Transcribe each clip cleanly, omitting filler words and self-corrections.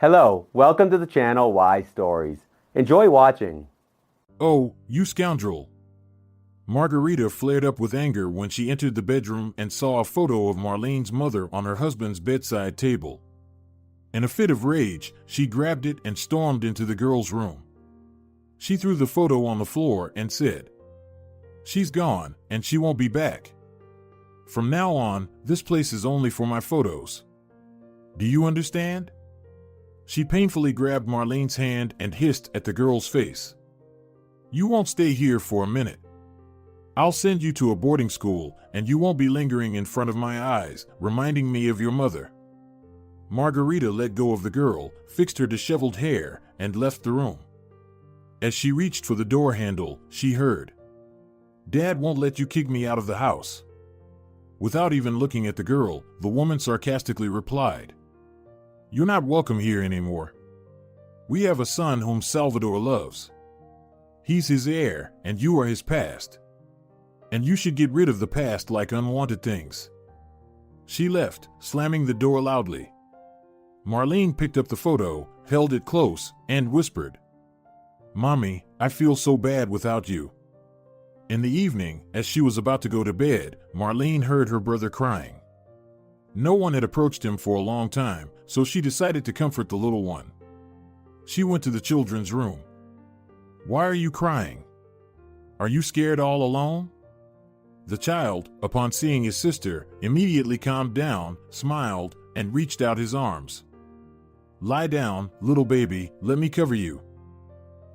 Hello, welcome to the channel Why Stories. Enjoy watching. Oh, you scoundrel! Margarita flared up with anger when she entered the bedroom and saw a photo of Marlene's mother on her husband's bedside table. In a fit of rage, she grabbed it and stormed into the girl's room. She threw the photo on the floor and said, "She's gone, and she won't be back. From now on, this place is only for my photos. Do you understand?" She painfully grabbed Marlene's hand and hissed at the girl's face. "You won't stay here for a minute. I'll send you to a boarding school, and you won't be lingering in front of my eyes, reminding me of your mother." Margarita let go of the girl, fixed her disheveled hair, and left the room. As she reached for the door handle, she heard, "Dad won't let you kick me out of the house." Without even looking at the girl, the woman sarcastically replied, "You're not welcome here anymore. We have a son whom Salvador loves. He's his heir, and you are his past. And you should get rid of the past like unwanted things." She left, slamming the door loudly. Marlene picked up the photo, held it close, and whispered, "Mommy, I feel so bad without you." In the evening, as she was about to go to bed, Marlene heard her brother crying. No one had approached him for a long time, so she decided to comfort the little one. She went to the children's room. "Why are you crying? Are you scared all alone?" The child, upon seeing his sister, immediately calmed down, smiled, and reached out his arms. "Lie down, little baby, let me cover you."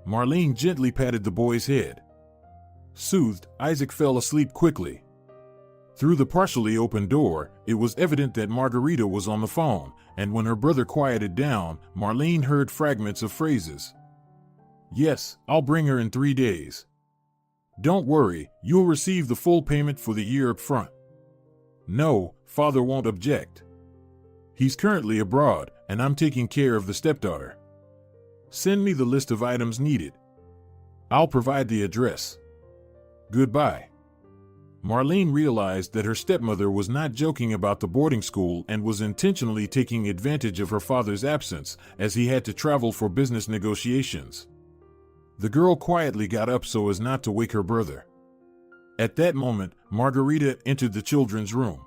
Marlene gently patted the boy's head. Soothed, Isaac fell asleep quickly. Through the partially open door, it was evident that Margarita was on the phone, and when her brother quieted down, Marlene heard fragments of phrases. "Yes, I'll bring her in 3 days. Don't worry, you'll receive the full payment for the year up front. No, father won't object. He's currently abroad, and I'm taking care of the stepdaughter. Send me the list of items needed. I'll provide the address. Goodbye." Marlene realized that her stepmother was not joking about the boarding school and was intentionally taking advantage of her father's absence, as he had to travel for business negotiations. The girl quietly got up so as not to wake her brother. At that moment, Margarita entered the children's room.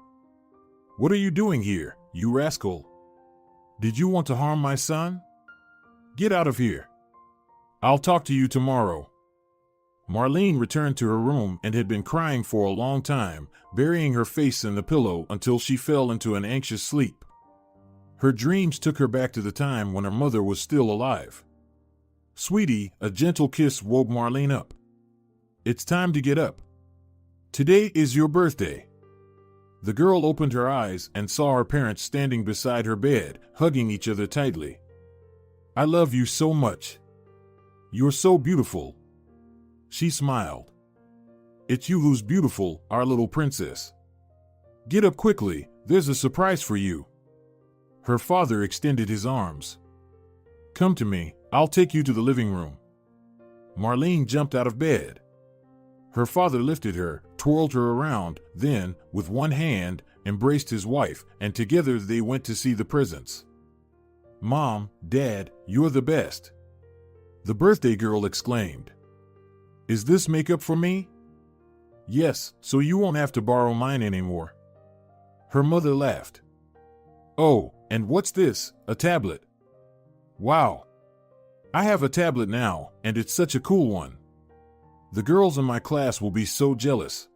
"What are you doing here, you rascal? Did you want to harm my son? Get out of here. I'll talk to you tomorrow." Marlene returned to her room and had been crying for a long time, burying her face in the pillow until she fell into an anxious sleep. Her dreams took her back to the time when her mother was still alive. "Sweetie," a gentle kiss woke Marlene up. "It's time to get up. Today is your birthday." The girl opened her eyes and saw her parents standing beside her bed, hugging each other tightly. "I love you so much. You're so beautiful." She smiled. "It's you who's beautiful, our little princess. Get up quickly, there's a surprise for you." Her father extended his arms. "Come to me, I'll take you to the living room." Marlene jumped out of bed. Her father lifted her, twirled her around, then, with one hand, embraced his wife, and together they went to see the presents. "Mom, Dad, you're the best," the birthday girl exclaimed. "Is this makeup for me?" "Yes, so you won't have to borrow mine anymore." Her mother laughed. "Oh, and what's this, a tablet? Wow. I have a tablet now, and it's such a cool one. The girls in my class will be so jealous."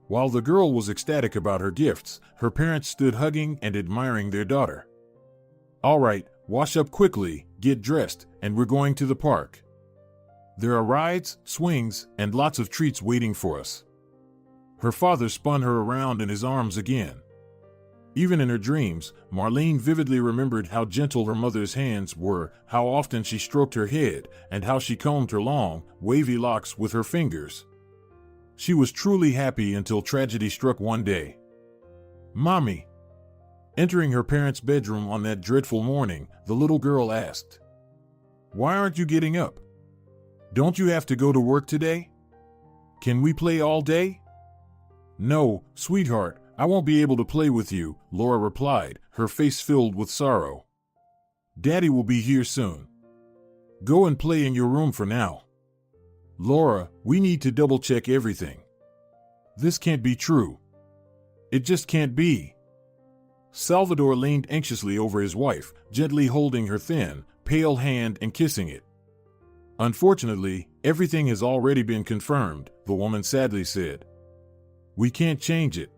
While the girl was ecstatic about her gifts, her parents stood hugging and admiring their daughter. "All right, wash up quickly, get dressed, and we're going to the park. There are rides, swings, and lots of treats waiting for us." Her father spun her around in his arms again. Even in her dreams, Marlene vividly remembered how gentle her mother's hands were, how often she stroked her head, and how she combed her long, wavy locks with her fingers. She was truly happy until tragedy struck one day. "Mommy." Entering her parents' bedroom on that dreadful morning, the little girl asked, "Why aren't you getting up? Don't you have to go to work today? Can we play all day?" "No, sweetheart, I won't be able to play with you," Laura replied, her face filled with sorrow. Daddy will be here soon. Go and play in your room for now. Laura, we need to double-check everything. This can't be true. It just can't be. Salvador leaned anxiously over his wife, gently holding her thin, pale hand and kissing it. Unfortunately, everything has already been confirmed, the woman sadly said. We can't change it.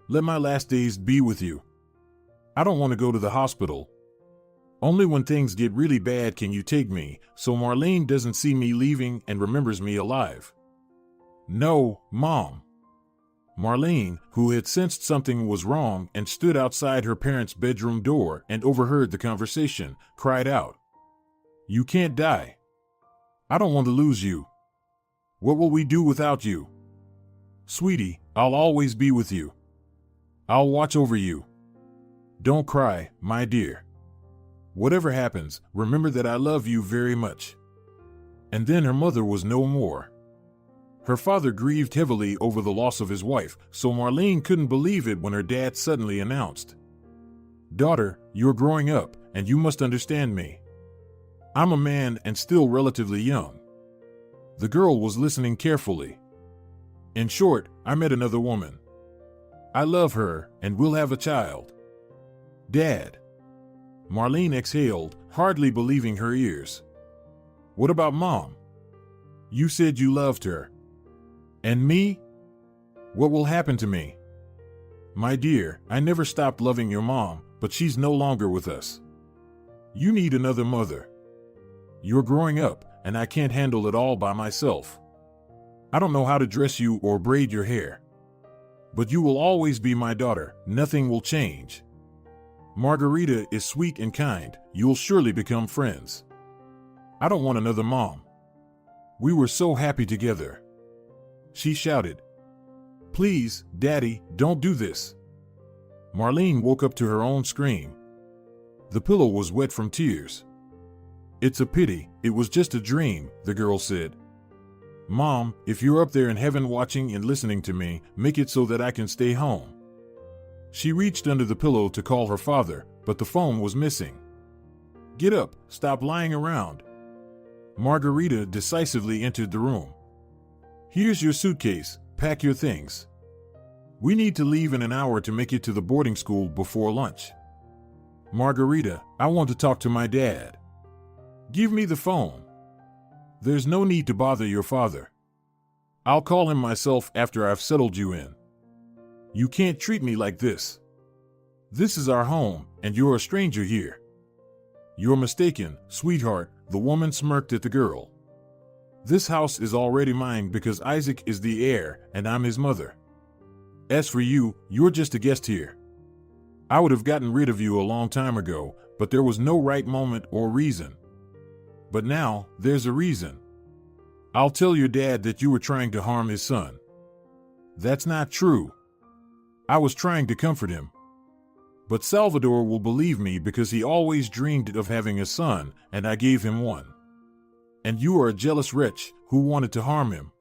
Let my last days be with you. I don't want to go to the hospital. Only when things get really bad can you take me, so Marlene doesn't see me leaving and remembers me alive. No, Mom. Marlene, who had sensed something was wrong and stood outside her parents' bedroom door and overheard the conversation, cried out. You can't die. I don't want to lose you. What will we do without you? Sweetie, I'll always be with you. I'll watch over you. Don't cry, my dear. Whatever happens, remember that I love you very much. And then her mother was no more. Her father grieved heavily over the loss of his wife, so Marlene couldn't believe it when her dad suddenly announced, Daughter, you're growing up, and you must understand me. I'm a man and still relatively young. The girl was listening carefully. In short, I met another woman. I love her, and we'll have a child. Dad. Marlene exhaled, hardly believing her ears. What about Mom? You said you loved her. And me? What will happen to me? My dear, I never stopped loving your mom, but she's no longer with us. You need another mother. You're growing up, and I can't handle it all by myself. I don't know how to dress you or braid your hair. But you will always be my daughter, nothing will change. Margarita is sweet and kind, you'll surely become friends. I don't want another mom. We were so happy together. She shouted. Please, Daddy, don't do this. Marlene woke up to her own scream. The pillow was wet from tears. It's a pity, it was just a dream, the girl said. Mom, if you're up there in heaven watching and listening to me, make it so that I can stay home. She reached under the pillow to call her father, but the phone was missing. Get up, stop lying around. Margarita decisively entered the room. Here's your suitcase, pack your things. We need to leave in an hour to make it to the boarding school before lunch. Margarita, I want to talk to my dad. Give me the phone. There's no need to bother your father. I'll call him myself after I've settled you in. You can't treat me like this. This is our home, and you're a stranger here. You're mistaken, sweetheart, the woman smirked at the girl. This house is already mine because Isaac is the heir, and I'm his mother. As for you, you're just a guest here. I would have gotten rid of you a long time ago, but there was no right moment or reason. But now, there's a reason. I'll tell your dad that you were trying to harm his son. That's not true. I was trying to comfort him. But Salvador will believe me because he always dreamed of having a son, and I gave him one. And you are a jealous wretch who wanted to harm him.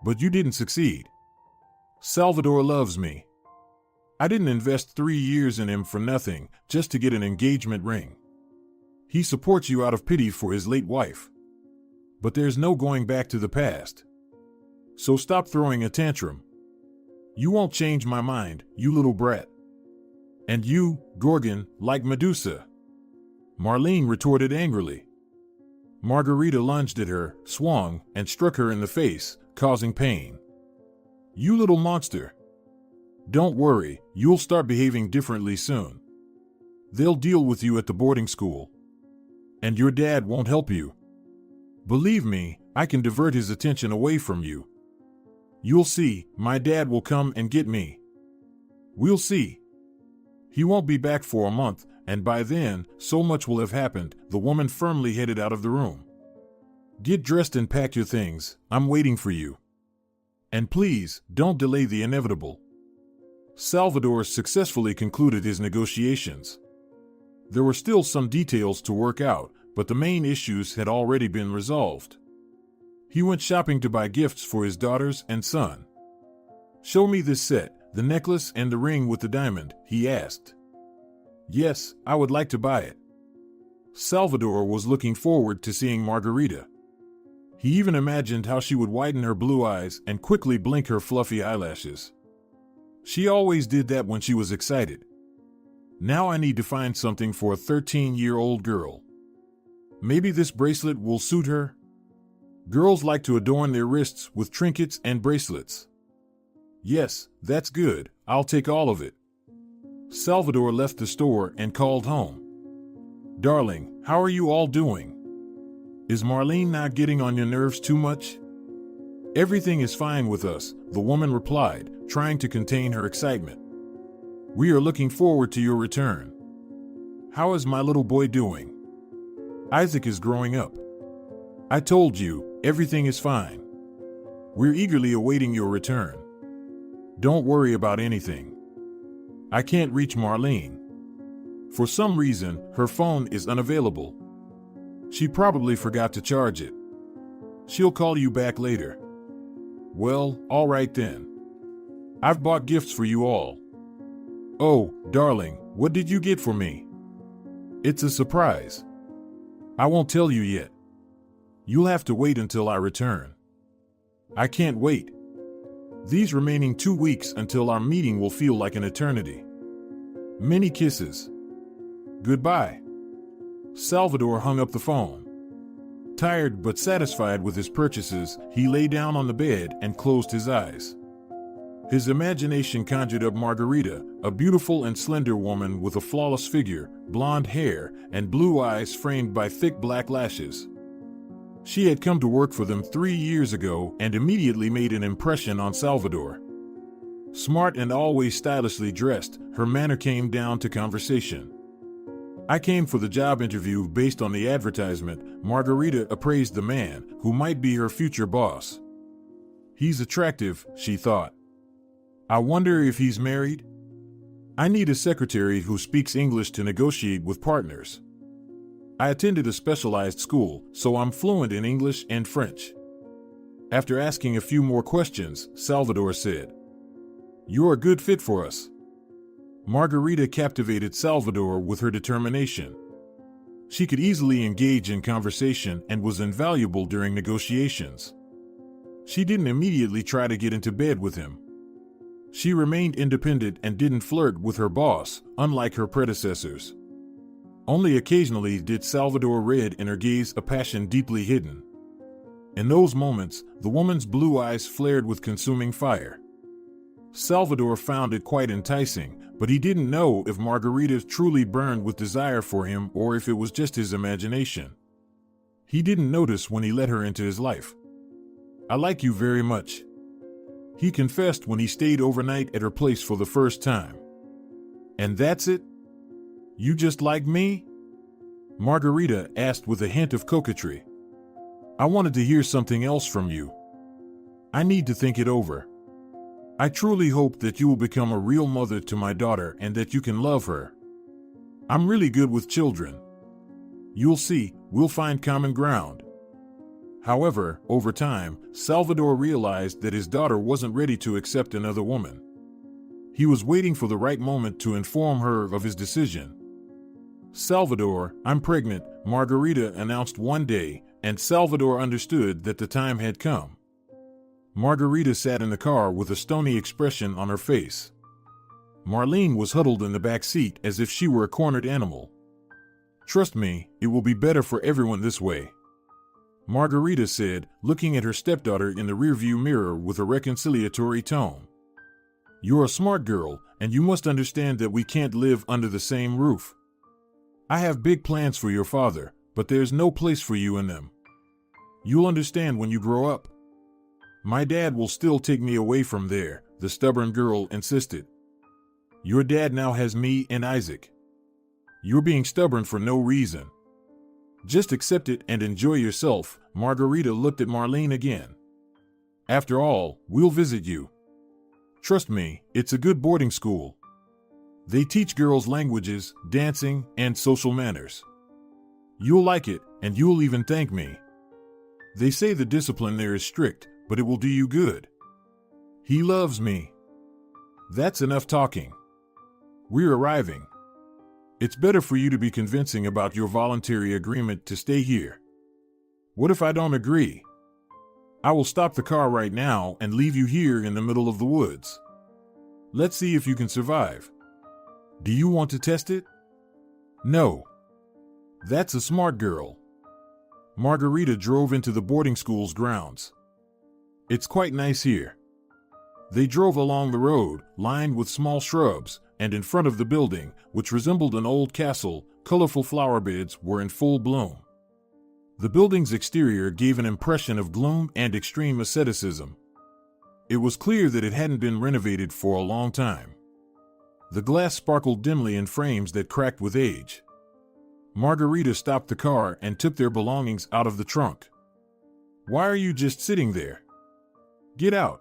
But you didn't succeed. Salvador loves me. I didn't invest 3 years in him for nothing, just to get an engagement ring. He supports you out of pity for his late wife. But there's no going back to the past. So stop throwing a tantrum. You won't change my mind, you little brat. And you, Gorgon, like Medusa. Marlene retorted angrily. Margarita lunged at her, swung, and struck her in the face, causing pain. You little monster. Don't worry, you'll start behaving differently soon. They'll deal with you at the boarding school. And your dad won't help you. Believe me, I can divert his attention away from you. You'll see, my dad will come and get me. We'll see. He won't be back for a month, and by then, so much will have happened, the woman firmly headed out of the room. Get dressed and pack your things, I'm waiting for you. And please, don't delay the inevitable. Salvador successfully concluded his negotiations. There were still some details to work out, but the main issues had already been resolved. He went shopping to buy gifts for his daughters and son. Show me this set, the necklace and the ring with the diamond, he asked. Yes, I would like to buy it. Salvador was looking forward to seeing Margarita. He even imagined how she would widen her blue eyes and quickly blink her fluffy eyelashes. She always did that when she was excited. Now I need to find something for a 13-year-old girl. Maybe this bracelet will suit her? Girls like to adorn their wrists with trinkets and bracelets. Yes, that's good. I'll take all of it. Salvador left the store and called home. Darling, how are you all doing? Is Marlene not getting on your nerves too much? Everything is fine with us, the woman replied, trying to contain her excitement. We are looking forward to your return. How is my little boy doing? Isaac is growing up. I told you, everything is fine. We're eagerly awaiting your return. Don't worry about anything. I can't reach Marlene. For some reason, her phone is unavailable. She probably forgot to charge it. She'll call you back later. Well, all right then. I've bought gifts for you all. Oh, darling, what did you get for me? It's a surprise. I won't tell you yet. You'll have to wait until I return. I can't wait. These remaining 2 weeks until our meeting will feel like an eternity. Many kisses. Goodbye. Salvador hung up the phone. Tired but satisfied with his purchases, he lay down on the bed and closed his eyes. His imagination conjured up Margarita, a beautiful and slender woman with a flawless figure, blonde hair, and blue eyes framed by thick black lashes. She had come to work for them 3 years ago and immediately made an impression on Salvador. Smart and always stylishly dressed, her manner came down to conversation. I came for the job interview based on the advertisement, Margarita appraised the man, who might be her future boss. He's attractive, she thought. I wonder if he's married? I need a secretary who speaks English to negotiate with partners. I attended a specialized school, so I'm fluent in English and French. After asking a few more questions, Salvador said, You're a good fit for us. Margarita captivated Salvador with her determination. She could easily engage in conversation and was invaluable during negotiations. She didn't immediately try to get into bed with him. She remained independent and didn't flirt with her boss, unlike her predecessors. Only occasionally did Salvador read in her gaze a passion deeply hidden. In those moments, the woman's blue eyes flared with consuming fire. Salvador found it quite enticing, but he didn't know if Margarita truly burned with desire for him or if it was just his imagination. He didn't notice when he let her into his life. I like you very much. He confessed when he stayed overnight at her place for the first time. And that's it? You just like me? Margarita asked with a hint of coquetry. I wanted to hear something else from you. I need to think it over. I truly hope that you will become a real mother to my daughter and that you can love her. I'm really good with children. You'll see, we'll find common ground. However, over time, Salvador realized that his daughter wasn't ready to accept another woman. He was waiting for the right moment to inform her of his decision. Salvador, I'm pregnant, Margarita announced one day, and Salvador understood that the time had come. Margarita sat in the car with a stony expression on her face. Marlene was huddled in the back seat as if she were a cornered animal. Trust me, it will be better for everyone this way, Margarita said, looking at her stepdaughter in the rearview mirror with a reconciliatory tone. You're a smart girl, and you must understand that we can't live under the same roof. I have big plans for your father, but there's no place for you in them. You'll understand when you grow up. My dad will still take me away from there, the stubborn girl insisted. Your dad now has me and Isaac. You're being stubborn for no reason. Just accept it and enjoy yourself, Margarita looked at Marlene again. After all, we'll visit you. Trust me, it's a good boarding school. They teach girls languages, dancing, and social manners. You'll like it, and you'll even thank me. They say the discipline there is strict, but it will do you good. He loves me. That's enough talking. We're arriving. It's better for you to be convincing about your voluntary agreement to stay here. What if I don't agree? I will stop the car right now and leave you here in the middle of the woods. Let's see if you can survive. Do you want to test it? No. That's a smart girl. Margarita drove into the boarding school's grounds. It's quite nice here. They drove along the road, lined with small shrubs, and in front of the building, which resembled an old castle, colorful flower beds were in full bloom. The building's exterior gave an impression of gloom and extreme asceticism. It was clear that it hadn't been renovated for a long time. The glass sparkled dimly in frames that cracked with age. Margarita stopped the car and took their belongings out of the trunk. Why are you just sitting there? Get out.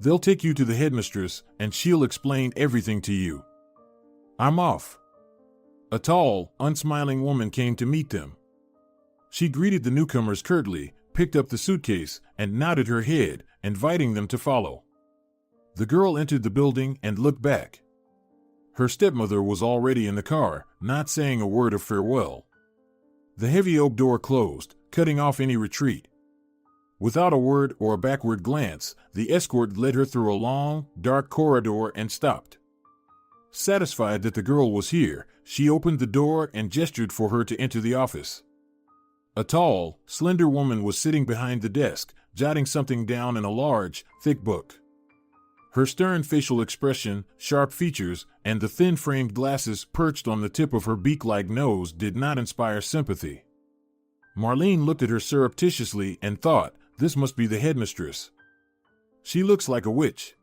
They'll take you to the headmistress and she'll explain everything to you. I'm off. A tall, unsmiling woman came to meet them. She greeted the newcomers curtly, picked up the suitcase, and nodded her head, inviting them to follow. The girl entered the building and looked back. Her stepmother was already in the car, not saying a word of farewell. The heavy oak door closed, cutting off any retreat. Without a word or a backward glance, the escort led her through a long, dark corridor and stopped. Satisfied that the girl was here, she opened the door and gestured for her to enter the office. A tall, slender woman was sitting behind the desk, jotting something down in a large, thick book. Her stern facial expression, sharp features, and the thin-framed glasses perched on the tip of her beak-like nose did not inspire sympathy. Marlene looked at her surreptitiously and thought, this must be the headmistress. She looks like a witch.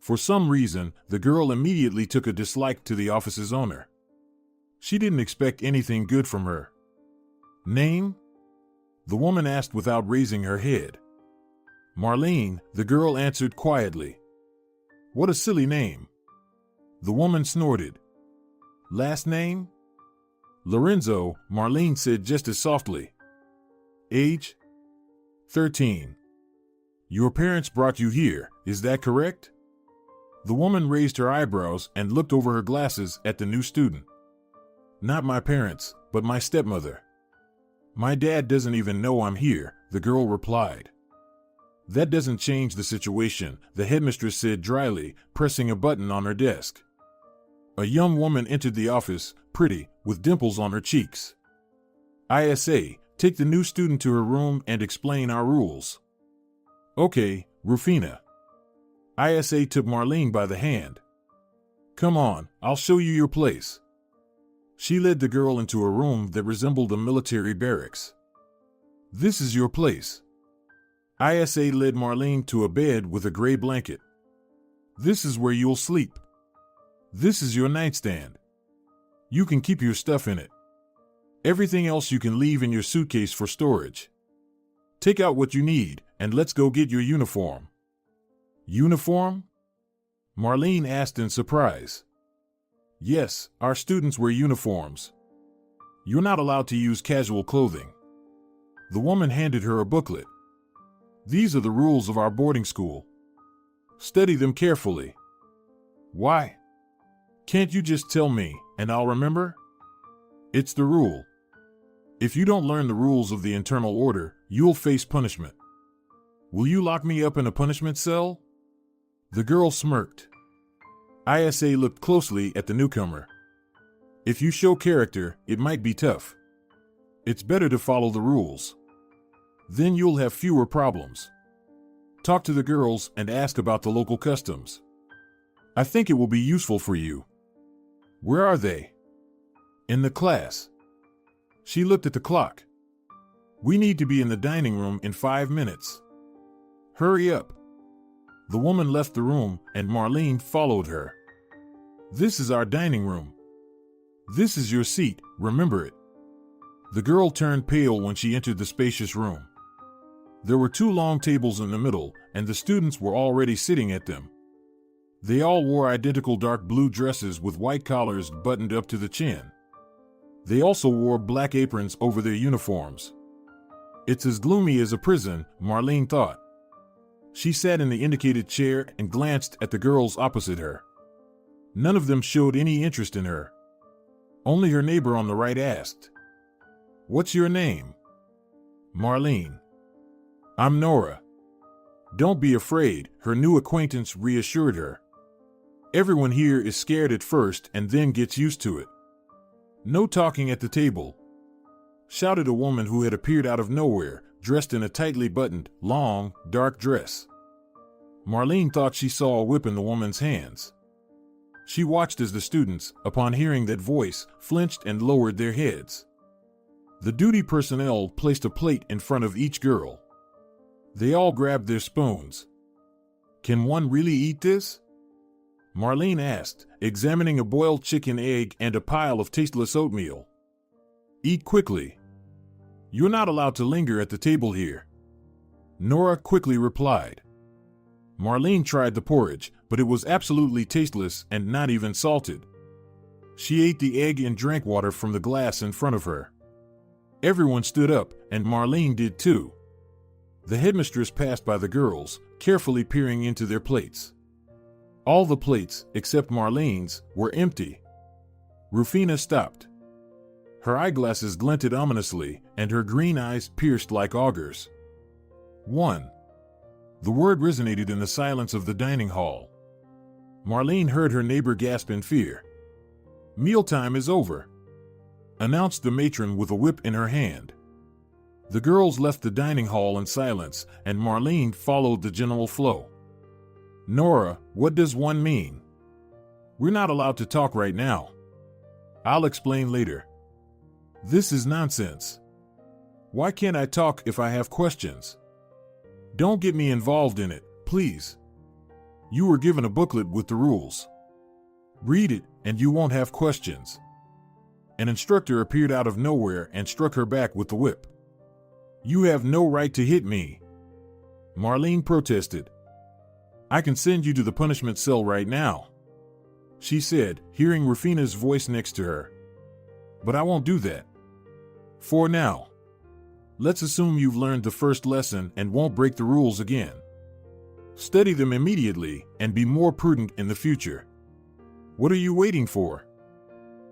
For some reason, the girl immediately took a dislike to the office's owner. She didn't expect anything good from her. Name? The woman asked without raising her head. Marlene, the girl answered quietly. What a silly name. The woman snorted. Last name? Lorenzo, Marlene said just as softly. Age? 13. Your parents brought you here, is that correct? The woman raised her eyebrows and looked over her glasses at the new student. Not my parents, but my stepmother. My dad doesn't even know I'm here, the girl replied. That doesn't change the situation, the headmistress said dryly, pressing a button on her desk. A young woman entered the office, pretty, with dimples on her cheeks. ISA, take the new student to her room and explain our rules. Okay, Rufina. ISA took Marlene by the hand. Come on, I'll show you your place. She led the girl into a room that resembled a military barracks. This is your place. ISA led Marlene to a bed with a gray blanket. This is where you'll sleep. This is your nightstand. You can keep your stuff in it. Everything else you can leave in your suitcase for storage. Take out what you need, and let's go get your uniform. Uniform? Marlene asked in surprise. Yes, our students wear uniforms. You're not allowed to use casual clothing. The woman handed her a booklet. These are the rules of our boarding school. Study them carefully. Why? Can't you just tell me, and I'll remember? It's the rule. If you don't learn the rules of the internal order, you'll face punishment. Will you lock me up in a punishment cell? The girl smirked. ISA looked closely at the newcomer. If you show character, it might be tough. It's better to follow the rules. Then you'll have fewer problems. Talk to the girls and ask about the local customs. I think it will be useful for you. Where are they? In the class. She looked at the clock. We need to be in the dining room in 5 minutes. Hurry up. The woman left the room and Marlene followed her. This is our dining room. This is your seat, remember it. The girl turned pale when she entered the spacious room. There were 2 long tables in the middle, and the students were already sitting at them. They all wore identical dark blue dresses with white collars buttoned up to the chin. They also wore black aprons over their uniforms. It's as gloomy as a prison, Marlene thought. She sat in the indicated chair and glanced at the girls opposite her. None of them showed any interest in her. Only her neighbor on the right asked, "What's your name?" "Marlene." "I'm Nora." "Don't be afraid," her new acquaintance reassured her. "Everyone here is scared at first and then gets used to it." "No talking at the table," shouted a woman who had appeared out of nowhere, dressed in a tightly buttoned, long, dark dress. Marlene thought she saw a whip in the woman's hands. She watched as the students, upon hearing that voice, flinched and lowered their heads. The duty personnel placed a plate in front of each girl. They all grabbed their spoons. "Can one really eat this?" Marlene asked, examining a boiled chicken egg and a pile of tasteless oatmeal. "Eat quickly. You're not allowed to linger at the table here," Nora quickly replied. Marlene tried the porridge, but it was absolutely tasteless and not even salted. She ate the egg and drank water from the glass in front of her. Everyone stood up, and Marlene did too. The headmistress passed by the girls, carefully peering into their plates. All the plates, except Marlene's, were empty. Rufina stopped. Her eyeglasses glinted ominously, and her green eyes pierced like augers. "One." The word resonated in the silence of the dining hall. Marlene heard her neighbor gasp in fear. "Mealtime is over," announced the matron with a whip in her hand. The girls left the dining hall in silence, and Marlene followed the general flow. "Nora, what does one mean?" "We're not allowed to talk right now. I'll explain later." "This is nonsense. Why can't I talk if I have questions?" "Don't get me involved in it, please. You were given a booklet with the rules. Read it, and you won't have questions." An instructor appeared out of nowhere and struck her back with the whip. "You have no right to hit me," Marlene protested. "I can send you to the punishment cell right now," she said, hearing Rufina's voice next to her. "But I won't do that. For now. Let's assume you've learned the first lesson and won't break the rules again. Study them immediately and be more prudent in the future. What are you waiting for?"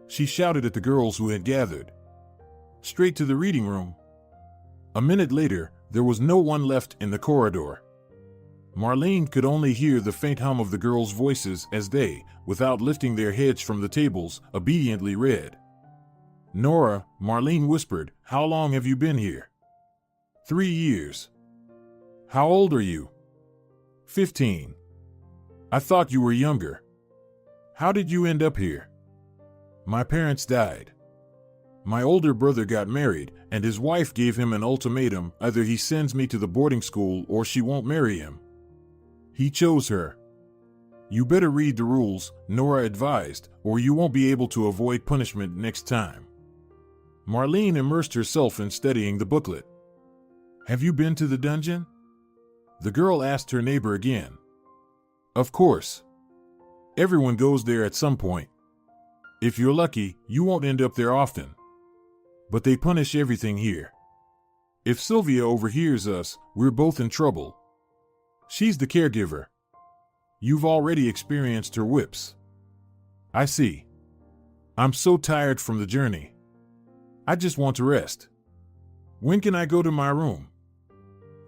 She shouted at the girls who had gathered. "Straight to the reading room." A minute later, there was no one left in the corridor. Marlene could only hear the faint hum of the girls' voices as they, without lifting their heads from the tables, obediently read. "Nora," Marlene whispered, "how long have you been here?" 3 years. "How old are you?" 15. "I thought you were younger. How did you end up here?" "My parents died. My older brother got married, and his wife gave him an ultimatum: either he sends me to the boarding school or she won't marry him. He chose her." "You better read the rules," Nora advised, "or you won't be able to avoid punishment next time." Marlene immersed herself in studying the booklet. "Have you been to the dungeon?" the girl asked her neighbor again. "Of course. Everyone goes there at some point. If you're lucky, you won't end up there often. But they punish everything here. If Sylvia overhears us, we're both in trouble. She's the caregiver. You've already experienced her whips." "I see. I'm so tired from the journey. I just want to rest. When can I go to my room?"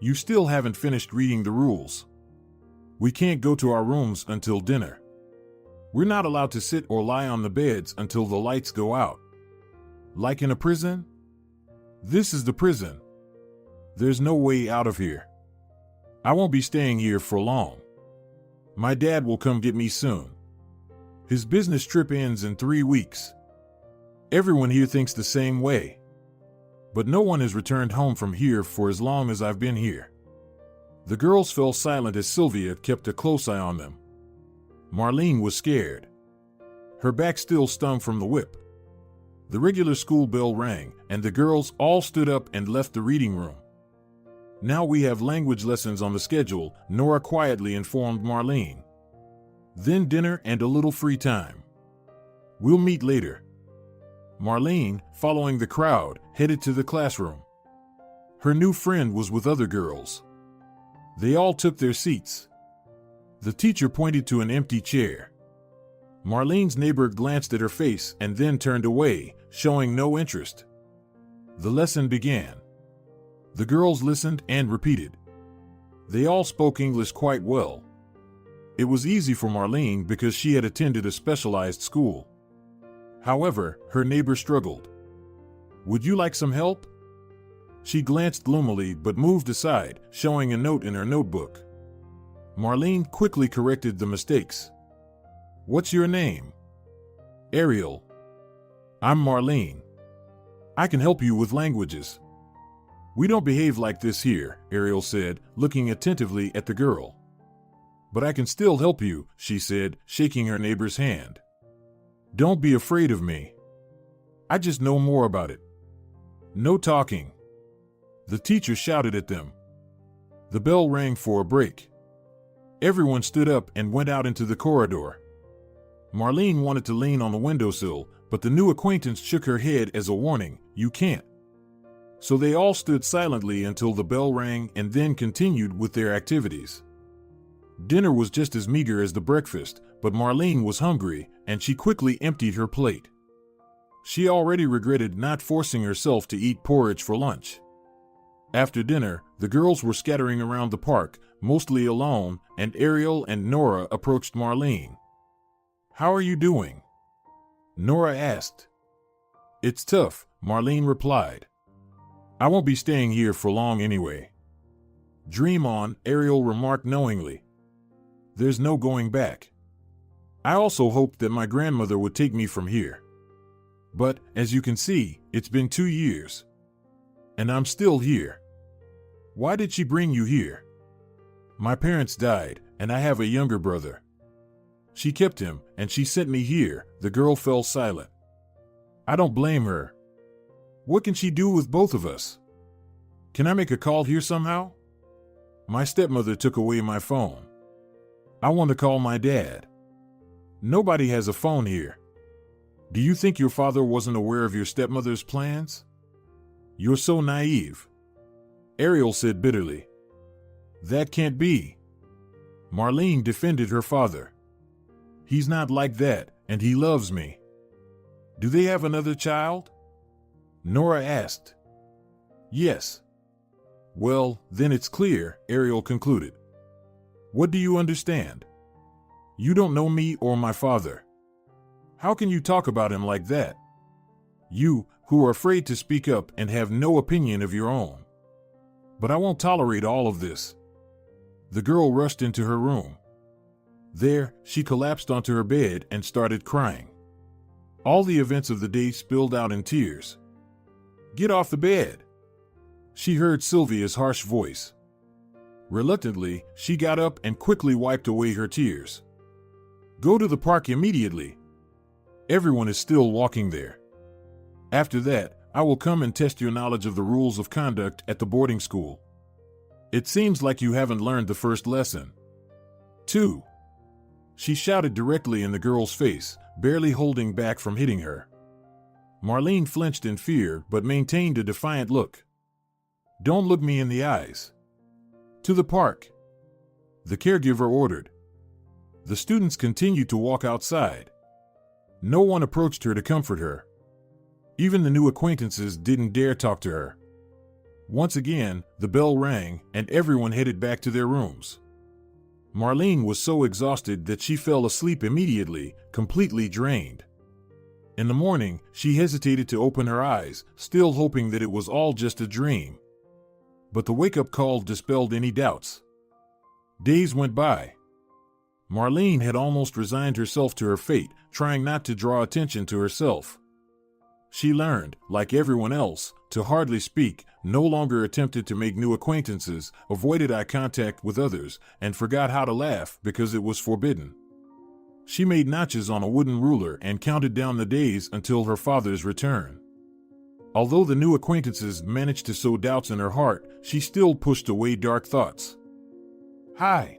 "You still haven't finished reading the rules. We can't go to our rooms until dinner. We're not allowed to sit or lie on the beds until the lights go out." "Like in a prison?" "This is the prison. There's no way out of here. I won't be staying here for long. My dad will come get me soon. His business trip ends in 3 weeks. Everyone here thinks the same way. But no one has returned home from here for as long as I've been here." The girls fell silent as Sylvia kept a close eye on them. Marlene was scared. Her back still stung from the whip. The regular school bell rang, and the girls all stood up and left the reading room. "Now we have language lessons on the schedule," Nora quietly informed Marlene. "Then dinner and a little free time. We'll meet later." Marlene, following the crowd, headed to the classroom. Her new friend was with other girls. They all took their seats. The teacher pointed to an empty chair. Marlene's neighbor glanced at her face and then turned away, showing no interest. The lesson began. The girls listened and repeated. They all spoke English quite well. It was easy for Marlene because she had attended a specialized school. However, her neighbor struggled. "Would you like some help?" She glanced gloomily but moved aside, showing a note in her notebook. Marlene quickly corrected the mistakes. "What's your name?" "Ariel." "I'm Marlene. I can help you with languages." "We don't behave like this here," Ariel said, looking attentively at the girl. "But I can still help you," she said, shaking her neighbor's hand. "Don't be afraid of me. I just know more about it." "No talking." The teacher shouted at them. The bell rang for a break. Everyone stood up and went out into the corridor. Marlene wanted to lean on the windowsill, but the new acquaintance shook her head as a warning, "You can't." So they all stood silently until the bell rang and then continued with their activities. Dinner was just as meager as the breakfast, but Marlene was hungry, and she quickly emptied her plate. She already regretted not forcing herself to eat porridge for lunch. After dinner, the girls were scattering around the park, mostly alone, and Ariel and Nora approached Marlene. "How are you doing?" Nora asked. "It's tough," Marlene replied. "I won't be staying here for long anyway." "Dream on," Ariel remarked knowingly. "There's no going back. I also hoped that my grandmother would take me from here. But, as you can see, it's been 2 years. And I'm still here." "Why did she bring you here?" "My parents died, and I have a younger brother. She kept him, and she sent me here." The girl fell silent. "I don't blame her. What can she do with both of us? Can I make a call here somehow? My stepmother took away my phone. I want to call my dad. Nobody has a phone here. Do you think your father wasn't aware of your stepmother's plans? You're so naive," Ariel said bitterly. "That can't be." Marlene defended her father. "He's not like that, and he loves me." "Do they have another child?" Nora asked. "Yes." "Well, then it's clear," Ariel concluded. "What do you understand? You don't know me or my father. How can you talk about him like that? You, who are afraid to speak up and have no opinion of your own. But I won't tolerate all of this." The girl rushed into her room. There, she collapsed onto her bed and started crying. All the events of the day spilled out in tears. "Get off the bed!" She heard Sylvia's harsh voice. Reluctantly, she got up and quickly wiped away her tears. "Go to the park immediately. Everyone is still walking there. After that, I will come and test your knowledge of the rules of conduct at the boarding school. It seems like you haven't learned the first lesson." 2. She shouted directly in the girl's face, barely holding back from hitting her. Marlene flinched in fear but maintained a defiant look. "Don't look me in the eyes." "To the park," the caregiver ordered. The students continued to walk outside. No one approached her to comfort her. Even the new acquaintances didn't dare talk to her. Once again, the bell rang, and everyone headed back to their rooms. Marlene was so exhausted that she fell asleep immediately, completely drained. In the morning, she hesitated to open her eyes, still hoping that it was all just a dream. But the wake-up call dispelled any doubts. Days went by. Marlene had almost resigned herself to her fate, trying not to draw attention to herself. She learned, like everyone else, to hardly speak, no longer attempted to make new acquaintances, avoided eye contact with others, and forgot how to laugh because it was forbidden. She made notches on a wooden ruler and counted down the days until her father's return. Although the new acquaintances managed to sow doubts in her heart, she still pushed away dark thoughts. "Hi."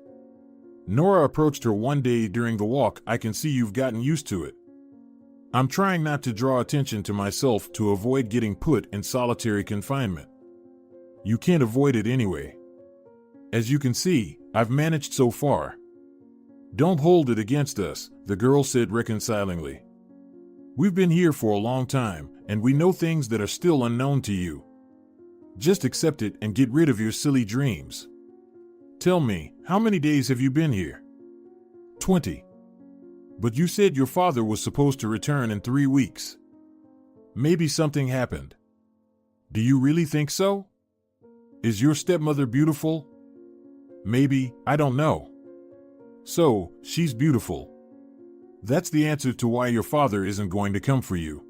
Nora approached her one day during the walk. "I can see you've gotten used to it. I'm trying not to draw attention to myself to avoid getting put in solitary confinement. You can't avoid it anyway. As you can see, I've managed so far. Don't hold it against us, the girl said reconcilingly. We've been here for a long time, and we know things that are still unknown to you. Just accept it and get rid of your silly dreams. Tell me, how many days have you been here? 20. But you said your father was supposed to return in 3 weeks. Maybe something happened. Do you really think so? Is your stepmother beautiful? Maybe, I don't know. So, she's beautiful. That's the answer to why your father isn't going to come for you.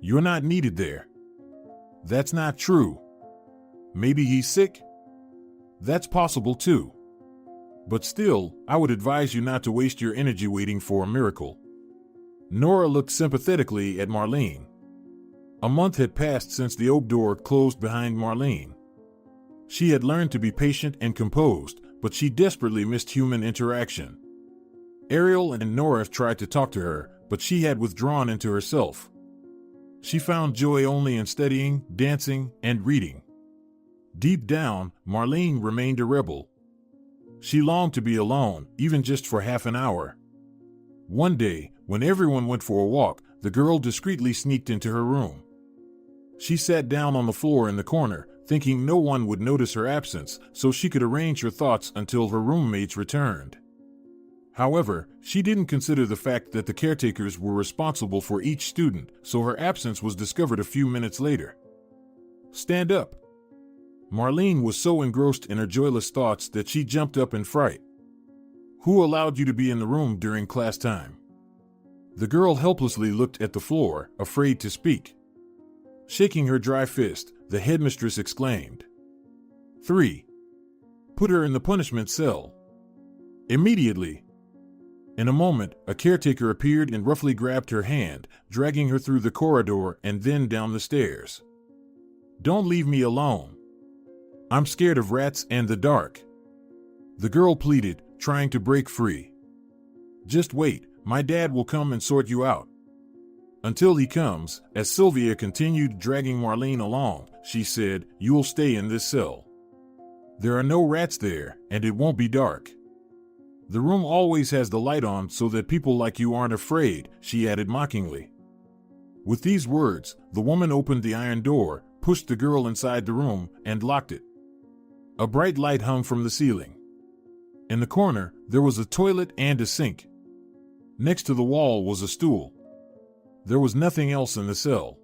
You're not needed there. That's not true. Maybe he's sick? That's possible too. But still, I would advise you not to waste your energy waiting for a miracle. Nora looked sympathetically at Marlene. A month had passed since the oak door closed behind Marlene. She had learned to be patient and composed, but she desperately missed human interaction. Ariel and Nora tried to talk to her, but she had withdrawn into herself. She found joy only in studying, dancing, and reading. Deep down, Marlene remained a rebel. She longed to be alone, even just for half an hour. One day, when everyone went for a walk, the girl discreetly sneaked into her room. She sat down on the floor in the corner, thinking no one would notice her absence, so she could arrange her thoughts until her roommates returned. However, she didn't consider the fact that the caretakers were responsible for each student, so her absence was discovered a few minutes later. Stand up. Marlene was so engrossed in her joyless thoughts that she jumped up in fright. Who allowed you to be in the room during class time? The girl helplessly looked at the floor, afraid to speak. Shaking her dry fist, the headmistress exclaimed, 3. Put her in the punishment cell. Immediately. In a moment, a caretaker appeared and roughly grabbed her hand, dragging her through the corridor and then down the stairs. Don't leave me alone. I'm scared of rats and the dark. The girl pleaded, trying to break free. Just wait, my dad will come and sort you out. Until he comes, as Sylvia continued dragging Marlene along, she said, you'll stay in this cell. There are no rats there, and it won't be dark. The room always has the light on so that people like you aren't afraid, she added mockingly. With these words, the woman opened the iron door, pushed the girl inside the room, and locked it. A bright light hung from the ceiling. In the corner, there was a toilet and a sink. Next to the wall was a stool. There was nothing else in the cell.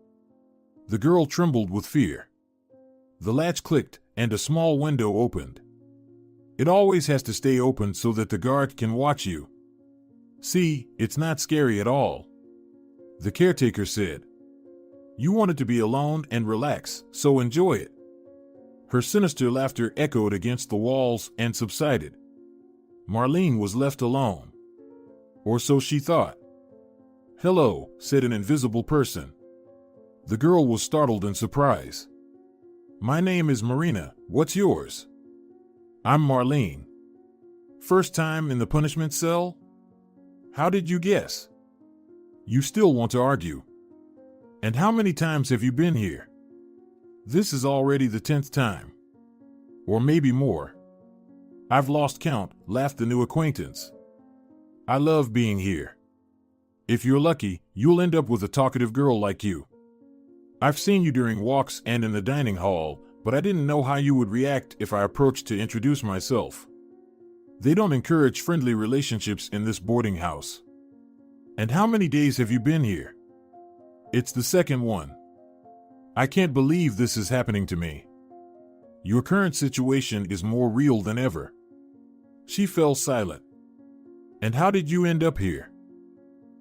The girl trembled with fear. The latch clicked, and a small window opened. It always has to stay open so that the guard can watch you. See, it's not scary at all. The caretaker said. You wanted to be alone and relax, so enjoy it. Her sinister laughter echoed against the walls and subsided. Marlene was left alone. Or so she thought. Hello, said an invisible person. The girl was startled in surprise. My name is Marina, what's yours? I'm Marlene. First time in the punishment cell? How did you guess? You still want to argue. And how many times have you been here? This is already the 10th time. Or maybe more. I've lost count, laughed the new acquaintance. I love being here. If you're lucky, you'll end up with a talkative girl like you. I've seen you during walks and in the dining hall, but I didn't know how you would react if I approached to introduce myself. They don't encourage friendly relationships in this boarding house. And how many days have you been here? It's the second one. I can't believe this is happening to me. Your current situation is more real than ever. She fell silent. And how did you end up here?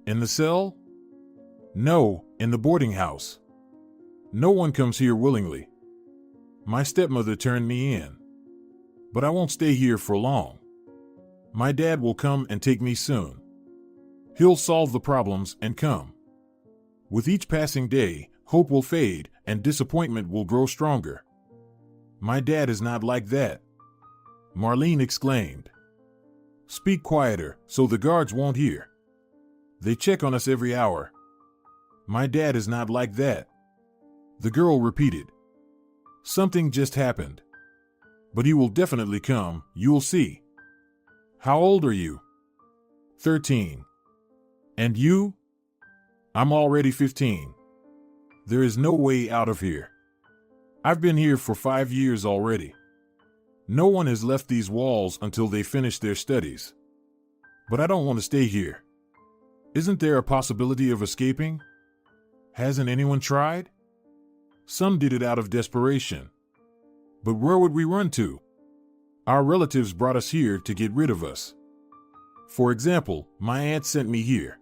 In the cell? No, in the boarding house. No one comes here willingly. My stepmother turned me in. But I won't stay here for long. My dad will come and take me soon. He'll solve the problems and come. With each passing day, hope will fade and disappointment will grow stronger. My dad is not like that. Marlene exclaimed. Speak quieter so the guards won't hear. They check on us every hour. My dad is not like that. The girl repeated. Something just happened. But he will definitely come, you'll see. How old are you? 13. And you? I'm already 15. There is no way out of here. I've been here for 5 years already. No one has left these walls until they finish their studies. But I don't want to stay here. Isn't there a possibility of escaping? Hasn't anyone tried? Some did it out of desperation. But where would we run to? Our relatives brought us here to get rid of us. For example, my aunt sent me here.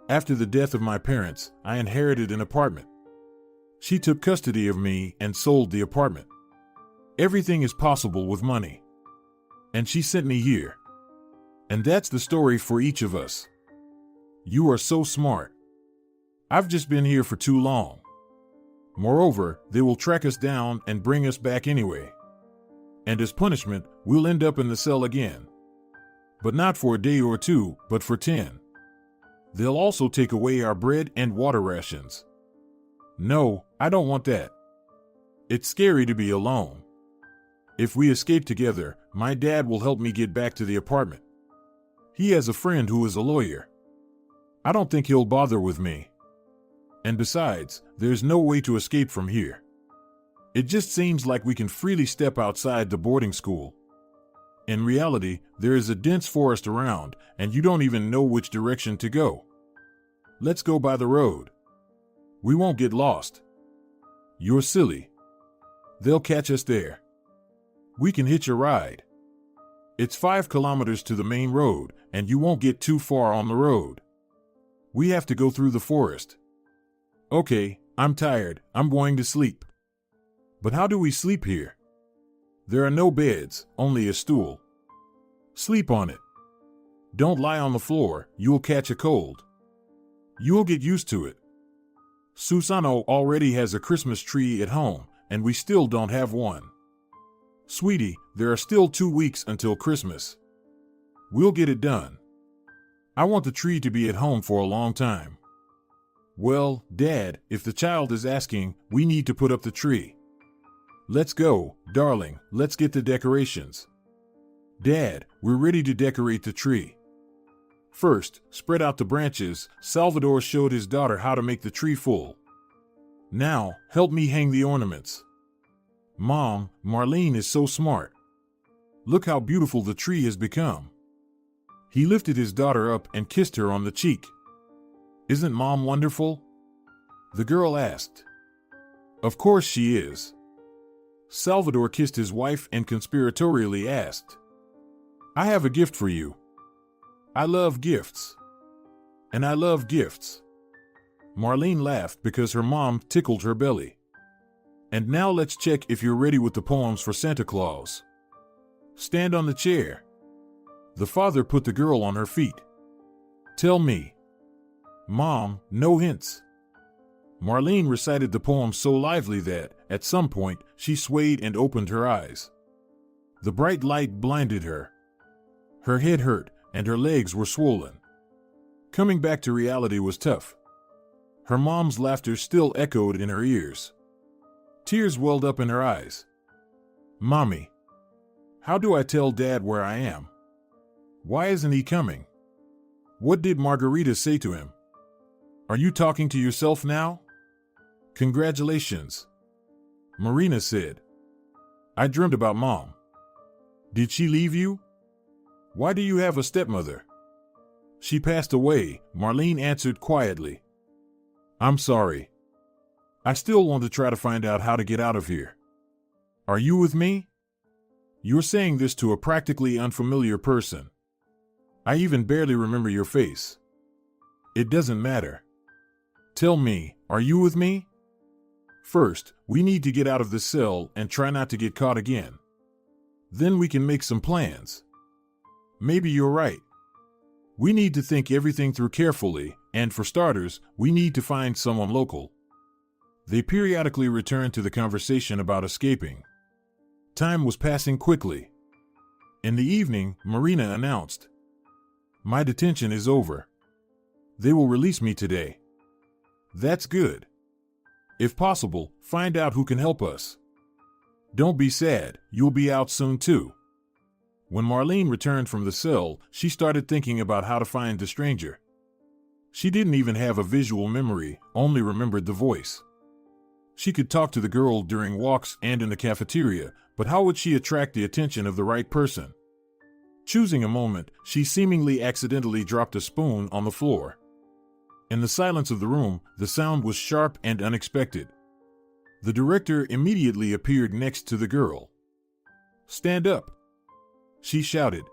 After the death of my parents, I inherited an apartment. She took custody of me and sold the apartment. Everything is possible with money. And she sent me here. And that's the story for each of us. You are so smart. I've just been here for too long. Moreover, they will track us down and bring us back anyway. And as punishment, we'll end up in the cell again. But not for a day or two, but for 10. They'll also take away our bread and water rations. No, I don't want that. It's scary to be alone. If we escape together, my dad will help me get back to the apartment. He has a friend who is a lawyer. I don't think he'll bother with me. And besides, there's no way to escape from here. It just seems like we can freely step outside the boarding school. In reality, there is a dense forest around, and you don't even know which direction to go. Let's go by the road. We won't get lost. You're silly. They'll catch us there. We can hitch a ride. It's 5 kilometers to the main road, and you won't get too far on the road. We have to go through the forest. Okay, I'm tired. I'm going to sleep. But how do we sleep here? There are no beds, only a stool. Sleep on it. Don't lie on the floor, you'll catch a cold. You'll get used to it. Susano already has a Christmas tree at home, and we still don't have one. Sweetie, there are still 2 weeks until Christmas. We'll get it done. I want the tree to be at home for a long time. Well, Dad, if the child is asking, we need to put up the tree. Let's go, darling, let's get the decorations. Dad, we're ready to decorate the tree. First, spread out the branches. Salvador showed his daughter how to make the tree full. Now, help me hang the ornaments. Mom, Marlene is so smart. Look how beautiful the tree has become. He lifted his daughter up and kissed her on the cheek. Isn't Mom wonderful? The girl asked. Of course she is. Salvador kissed his wife and conspiratorially asked, I have a gift for you. I love gifts. And I love gifts. Marlene laughed because her mom tickled her belly. And now let's check if you're ready with the poems for Santa Claus. Stand on the chair. The father put the girl on her feet. Tell me. Mom, no hints. Marlene recited the poem so lively that, at some point, she swayed and opened her eyes. The bright light blinded her. Her head hurt, and her legs were swollen. Coming back to reality was tough. Her mom's laughter still echoed in her ears. Tears welled up in her eyes. Mommy, how do I tell Dad where I am? Why isn't he coming? What did Margarita say to him? Are you talking to yourself now? Congratulations. Marina said. I dreamt about Mom. Did she leave you? Why do you have a stepmother? She passed away, Marlene answered quietly. I'm sorry. I still want to try to find out how to get out of here. Are you with me? You're saying this to a practically unfamiliar person. I even barely remember your face. It doesn't matter. Tell me, are you with me? First, we need to get out of this cell and try not to get caught again. Then we can make some plans. Maybe you're right. We need to think everything through carefully, and for starters, we need to find someone local. They periodically returned to the conversation about escaping. Time was passing quickly. In the evening, Marina announced, My detention is over. They will release me today. That's good. If possible, find out who can help us. Don't be sad, you'll be out soon too. When Marlene returned from the cell, she started thinking about how to find the stranger. She didn't even have a visual memory, only remembered the voice. She could talk to the girl during walks and in the cafeteria, but how would she attract the attention of the right person? Choosing a moment, she seemingly accidentally dropped a spoon on the floor. In the silence of the room, the sound was sharp and unexpected. The director immediately appeared next to the girl. "Stand up," she shouted.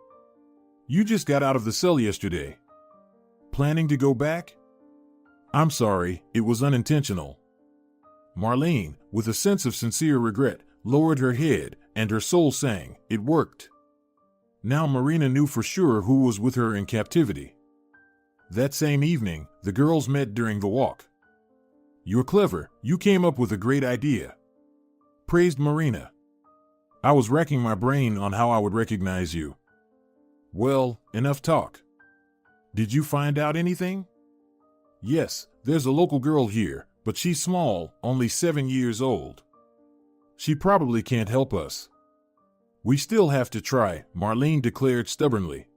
"You just got out of the cell yesterday. Planning to go back?" "I'm sorry, it was unintentional." Marlene, with a sense of sincere regret, lowered her head, and her soul sang, "It worked." Now Marina knew for sure who was with her in captivity. That same evening, the girls met during the walk. "You're clever, you came up with a great idea," praised Marina. "I was racking my brain on how I would recognize you." "Well, enough talk. Did you find out anything?" "Yes, there's a local girl here, but she's small, only 7 years old. She probably can't help us." "We still have to try," Marlene declared stubbornly.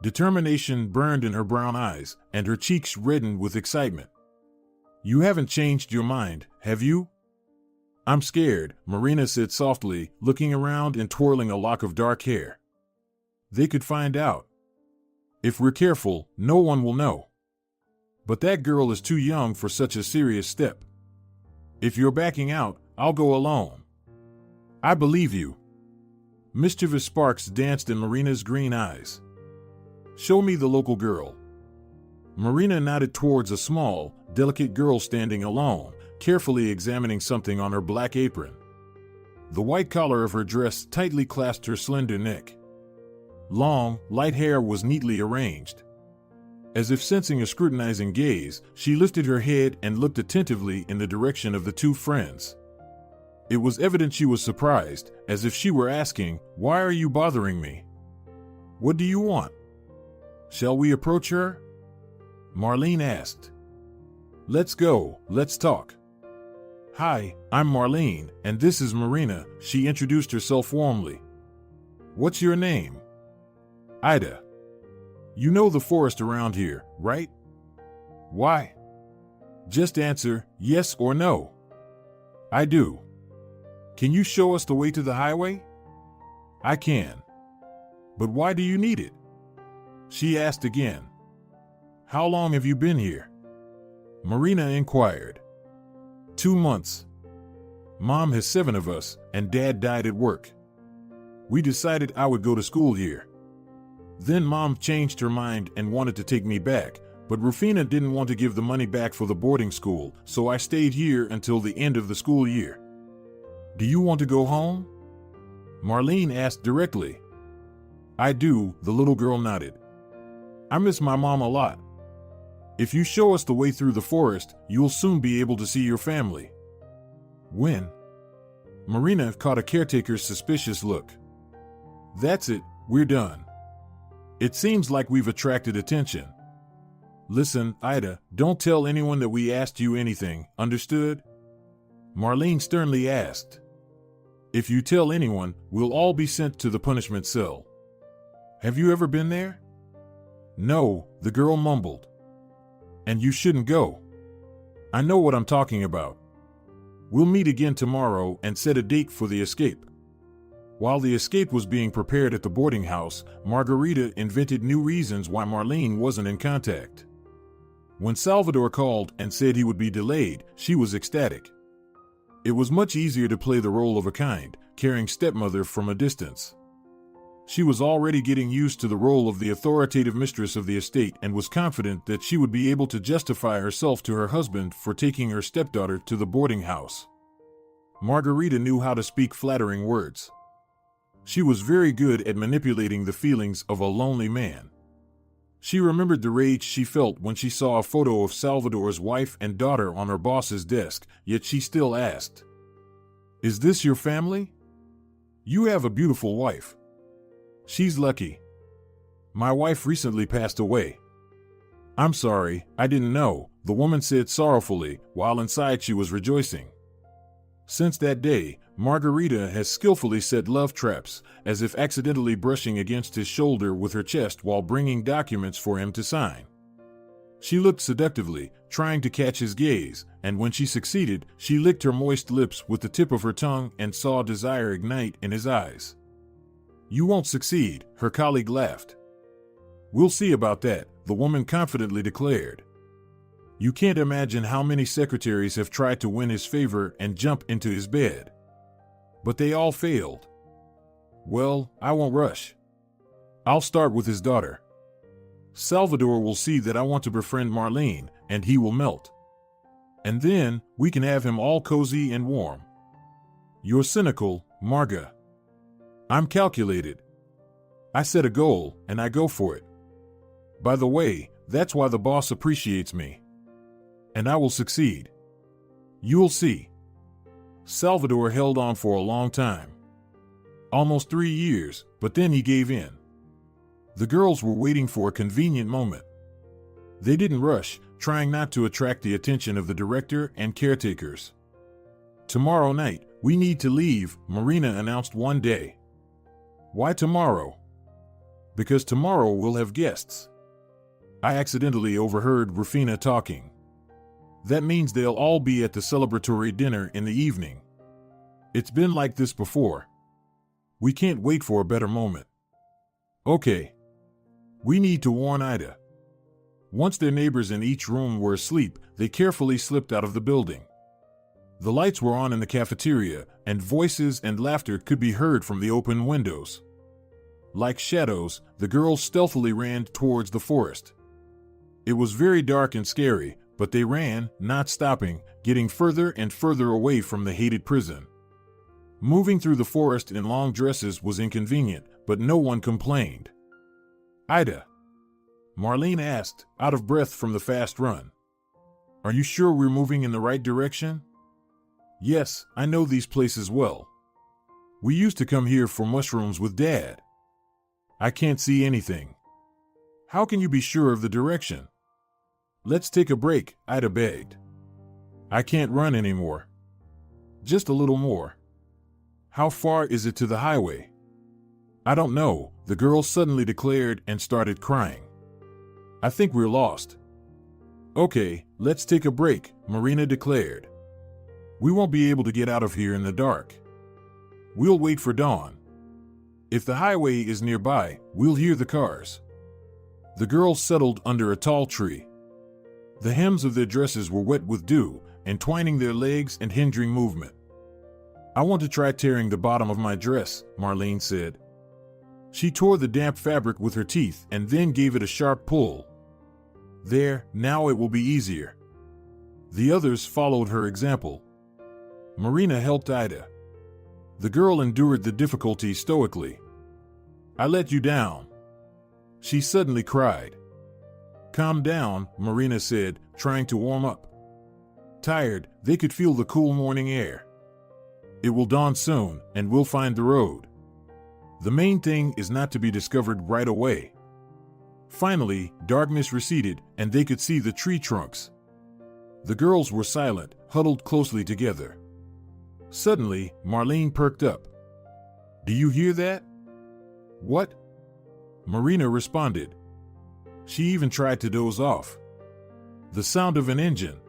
Determination burned in her brown eyes, and her cheeks reddened with excitement. "You haven't changed your mind, have you?" "I'm scared," Marina said softly, looking around and twirling a lock of dark hair. "They could find out. If we're careful, no one will know. But that girl is too young for such a serious step. If you're backing out, I'll go alone." "I believe you." Mischievous sparks danced in Marina's green eyes. "Show me the local girl." Marina nodded towards a small, delicate girl standing alone, carefully examining something on her black apron. The white collar of her dress tightly clasped her slender neck. Long, light hair was neatly arranged. As if sensing a scrutinizing gaze, she lifted her head and looked attentively in the direction of the two friends. It was evident she was surprised, as if she were asking, "Why are you bothering me? What do you want? Shall we approach her?" Marlene asked. "Let's go, let's talk." "Hi, I'm Marlene, and this is Marina," she introduced herself warmly. "What's your name?" "Ida. You know the forest around here, right?" "Why?" "Just answer, yes or no." "I do." "Can you show us the way to the highway?" "I can." "But why do you need it?" she asked again. "How long have you been here?" Marina inquired. 2 months. Mom has 7 of us, and Dad died at work. We decided I would go to school here. Then Mom changed her mind and wanted to take me back, but Rufina didn't want to give the money back for the boarding school, so I stayed here until the end of the school year. "Do you want to go home?" Marlene asked directly. "I do," the little girl nodded. "I miss my mom a lot. If you show us the way through the forest, you'll soon be able to see your family." "When?" Marina caught a caretaker's suspicious look. "That's it, we're done. It seems like we've attracted attention. Listen, Ida, don't tell anyone that we asked you anything, understood?" Marlene sternly asked. "If you tell anyone, we'll all be sent to the punishment cell." "Have you ever been there?" "No," the girl mumbled. "And you shouldn't go. I know what I'm talking about. We'll meet again tomorrow and set a date for the escape." While the escape was being prepared at the boarding house, Margarita invented new reasons why Marlene wasn't in contact. When Salvador called and said he would be delayed, she was ecstatic. It was much easier to play the role of a kind, caring stepmother from a distance. She was already getting used to the role of the authoritative mistress of the estate and was confident that she would be able to justify herself to her husband for taking her stepdaughter to the boarding house. Margarita knew how to speak flattering words. She was very good at manipulating the feelings of a lonely man. She remembered the rage she felt when she saw a photo of Salvador's wife and daughter on her boss's desk, yet she still asked, "Is this your family? You have a beautiful wife." "She's lucky. My wife recently passed away." "I'm sorry, I didn't know," the woman said sorrowfully, while inside she was rejoicing. Since that day, Margarita has skillfully set love traps, as if accidentally brushing against his shoulder with her chest while bringing documents for him to sign. She looked seductively, trying to catch his gaze, and when she succeeded, she licked her moist lips with the tip of her tongue and saw desire ignite in his eyes. "You won't succeed," her colleague laughed. "We'll see about that," the woman confidently declared. You can't imagine how many secretaries have tried to win his favor and jump into his bed. But they all failed. Well, I won't rush. I'll start with his daughter. Salvador will see that I want to befriend Marlene, and he will melt. And then, we can have him all cozy and warm. You're cynical, Marga. I'm calculated. I set a goal, and I go for it. By the way, that's why the boss appreciates me. And I will succeed. You'll see. Salvador held on for a long time. Almost 3 years, but then he gave in. The girls were waiting for a convenient moment. They didn't rush, trying not to attract the attention of the director and caretakers. Tomorrow night, we need to leave, Marina announced one day. Why tomorrow? Because tomorrow we'll have guests. I accidentally overheard Rufina talking. That means they'll all be at the celebratory dinner in the evening. It's been like this before. We can't wait for a better moment. Okay. We need to warn Ida. Once their neighbors in each room were asleep, they carefully slipped out of the building. The lights were on in the cafeteria, and voices and laughter could be heard from the open windows. Like shadows, the girls stealthily ran towards the forest. It was very dark and scary, but they ran, not stopping, getting further and further away from the hated prison. Moving through the forest in long dresses was inconvenient, but no one complained. Ida, Marlene asked, out of breath from the fast run. Are you sure we're moving in the right direction? Yes, I know these places well. We used to come here for mushrooms with Dad. I can't see anything. How can you be sure of the direction? Let's take a break, Ida begged. I can't run anymore. Just a little more. How far is it to the highway? I don't know, the girl suddenly declared and started crying. I think we're lost. Okay, let's take a break, Marina declared. We won't be able to get out of here in the dark. We'll wait for dawn. If the highway is nearby, we'll hear the cars. The girls settled under a tall tree. The hems of their dresses were wet with dew, entwining their legs and hindering movement. I want to try tearing the bottom of my dress, Marlene said. She tore the damp fabric with her teeth and then gave it a sharp pull. There, now it will be easier. The others followed her example. Marina helped Ida. The girl endured the difficulty stoically. I let you down. She suddenly cried. Calm down, Marina said, trying to warm up. Tired, they could feel the cool morning air. It will dawn soon, and we'll find the road. The main thing is not to be discovered right away. Finally, darkness receded, and they could see the tree trunks. The girls were silent, huddled closely together. Suddenly, Marlene perked up. Do you hear that? What? Marina responded. She even tried to doze off. The sound of an engine.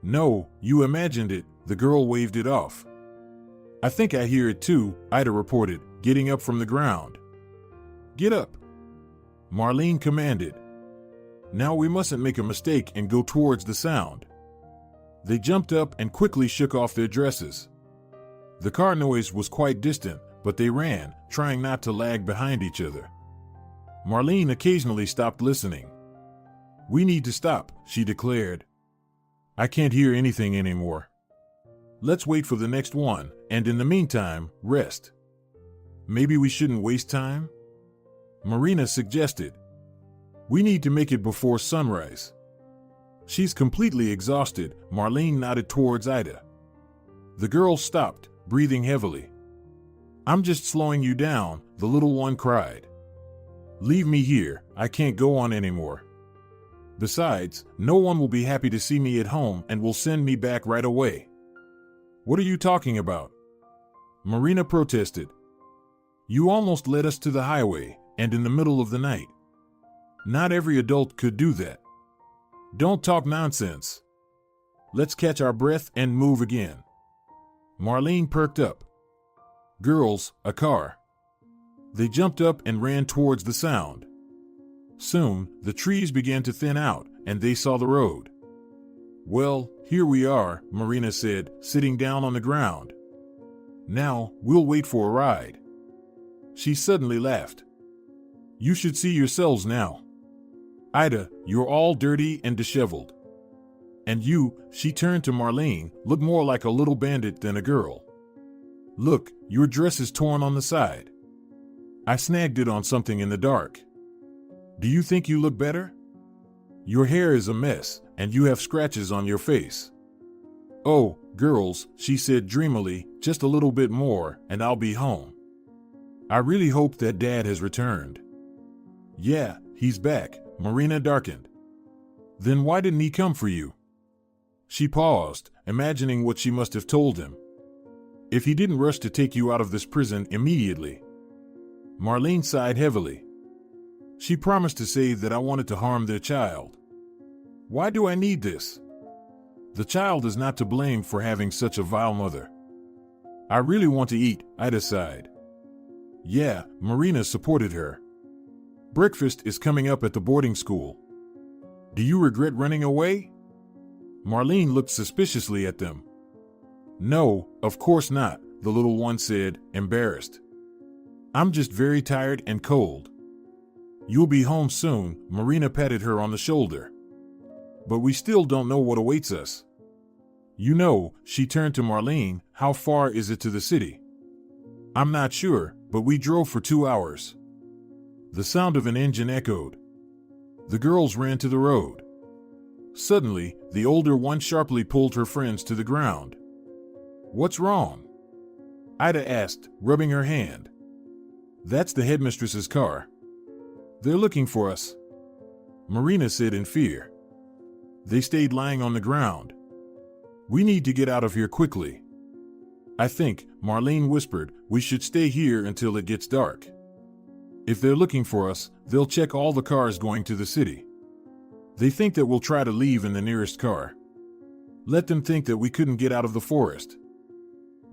No, you imagined it, the girl waved it off. I think I hear it too, Ida reported, getting up from the ground. Get up. Marlene commanded. Now we mustn't make a mistake and go towards the sound. They jumped up and quickly shook off their dresses. The car noise was quite distant, but they ran, trying not to lag behind each other. Marlene occasionally stopped listening. We need to stop, she declared. I can't hear anything anymore. Let's wait for the next one, and in the meantime, rest. Maybe we shouldn't waste time? Marina suggested. We need to make it before sunrise. She's completely exhausted, Marlene nodded towards Ida. The girl stopped, breathing heavily. I'm just slowing you down, the little one cried. Leave me here, I can't go on anymore. Besides, no one will be happy to see me at home and will send me back right away. What are you talking about? Marina protested. You almost led us to the highway, and in the middle of the night. Not every adult could do that. Don't talk nonsense. Let's catch our breath and move again. Marlene perked up. Girls, a car. They jumped up and ran towards the sound. Soon, the trees began to thin out, and they saw the road. Well, here we are, Marina said, sitting down on the ground. Now, we'll wait for a ride. She suddenly laughed. You should see yourselves now. Ida, you're all dirty and disheveled. And you, she turned to Marlene, look more like a little bandit than a girl. Look, your dress is torn on the side. I snagged it on something in the dark. Do you think you look better? Your hair is a mess, and you have scratches on your face. Oh, girls, she said dreamily, just a little bit more, and I'll be home. I really hope that Dad has returned. Yeah, he's back, Marina darkened. Then why didn't he come for you? She paused, imagining what she must have told him. If he didn't rush to take you out of this prison immediately. Marlene sighed heavily. She promised to say that I wanted to harm their child. Why do I need this? The child is not to blame for having such a vile mother. I really want to eat, Ida sighed. Yeah, Marina supported her. Breakfast is coming up at the boarding school. Do you regret running away? Marlene looked suspiciously at them. No, of course not, the little one said, embarrassed. I'm just very tired and cold. You'll be home soon, Marina patted her on the shoulder. But we still don't know what awaits us. You know, she turned to Marlene, how far is it to the city? I'm not sure, but we drove for 2 hours. The sound of an engine echoed. The girls ran to the road. Suddenly, the older one sharply pulled her friends to the ground. What's wrong? Ida asked, rubbing her hand. That's the headmistress's car. They're looking for us, Marina said in fear. They stayed lying on the ground. We need to get out of here quickly. I think, Marlene whispered, we should stay here until it gets dark. If they're looking for us, they'll check all the cars going to the city. They think that we'll try to leave in the nearest car. Let them think that we couldn't get out of the forest.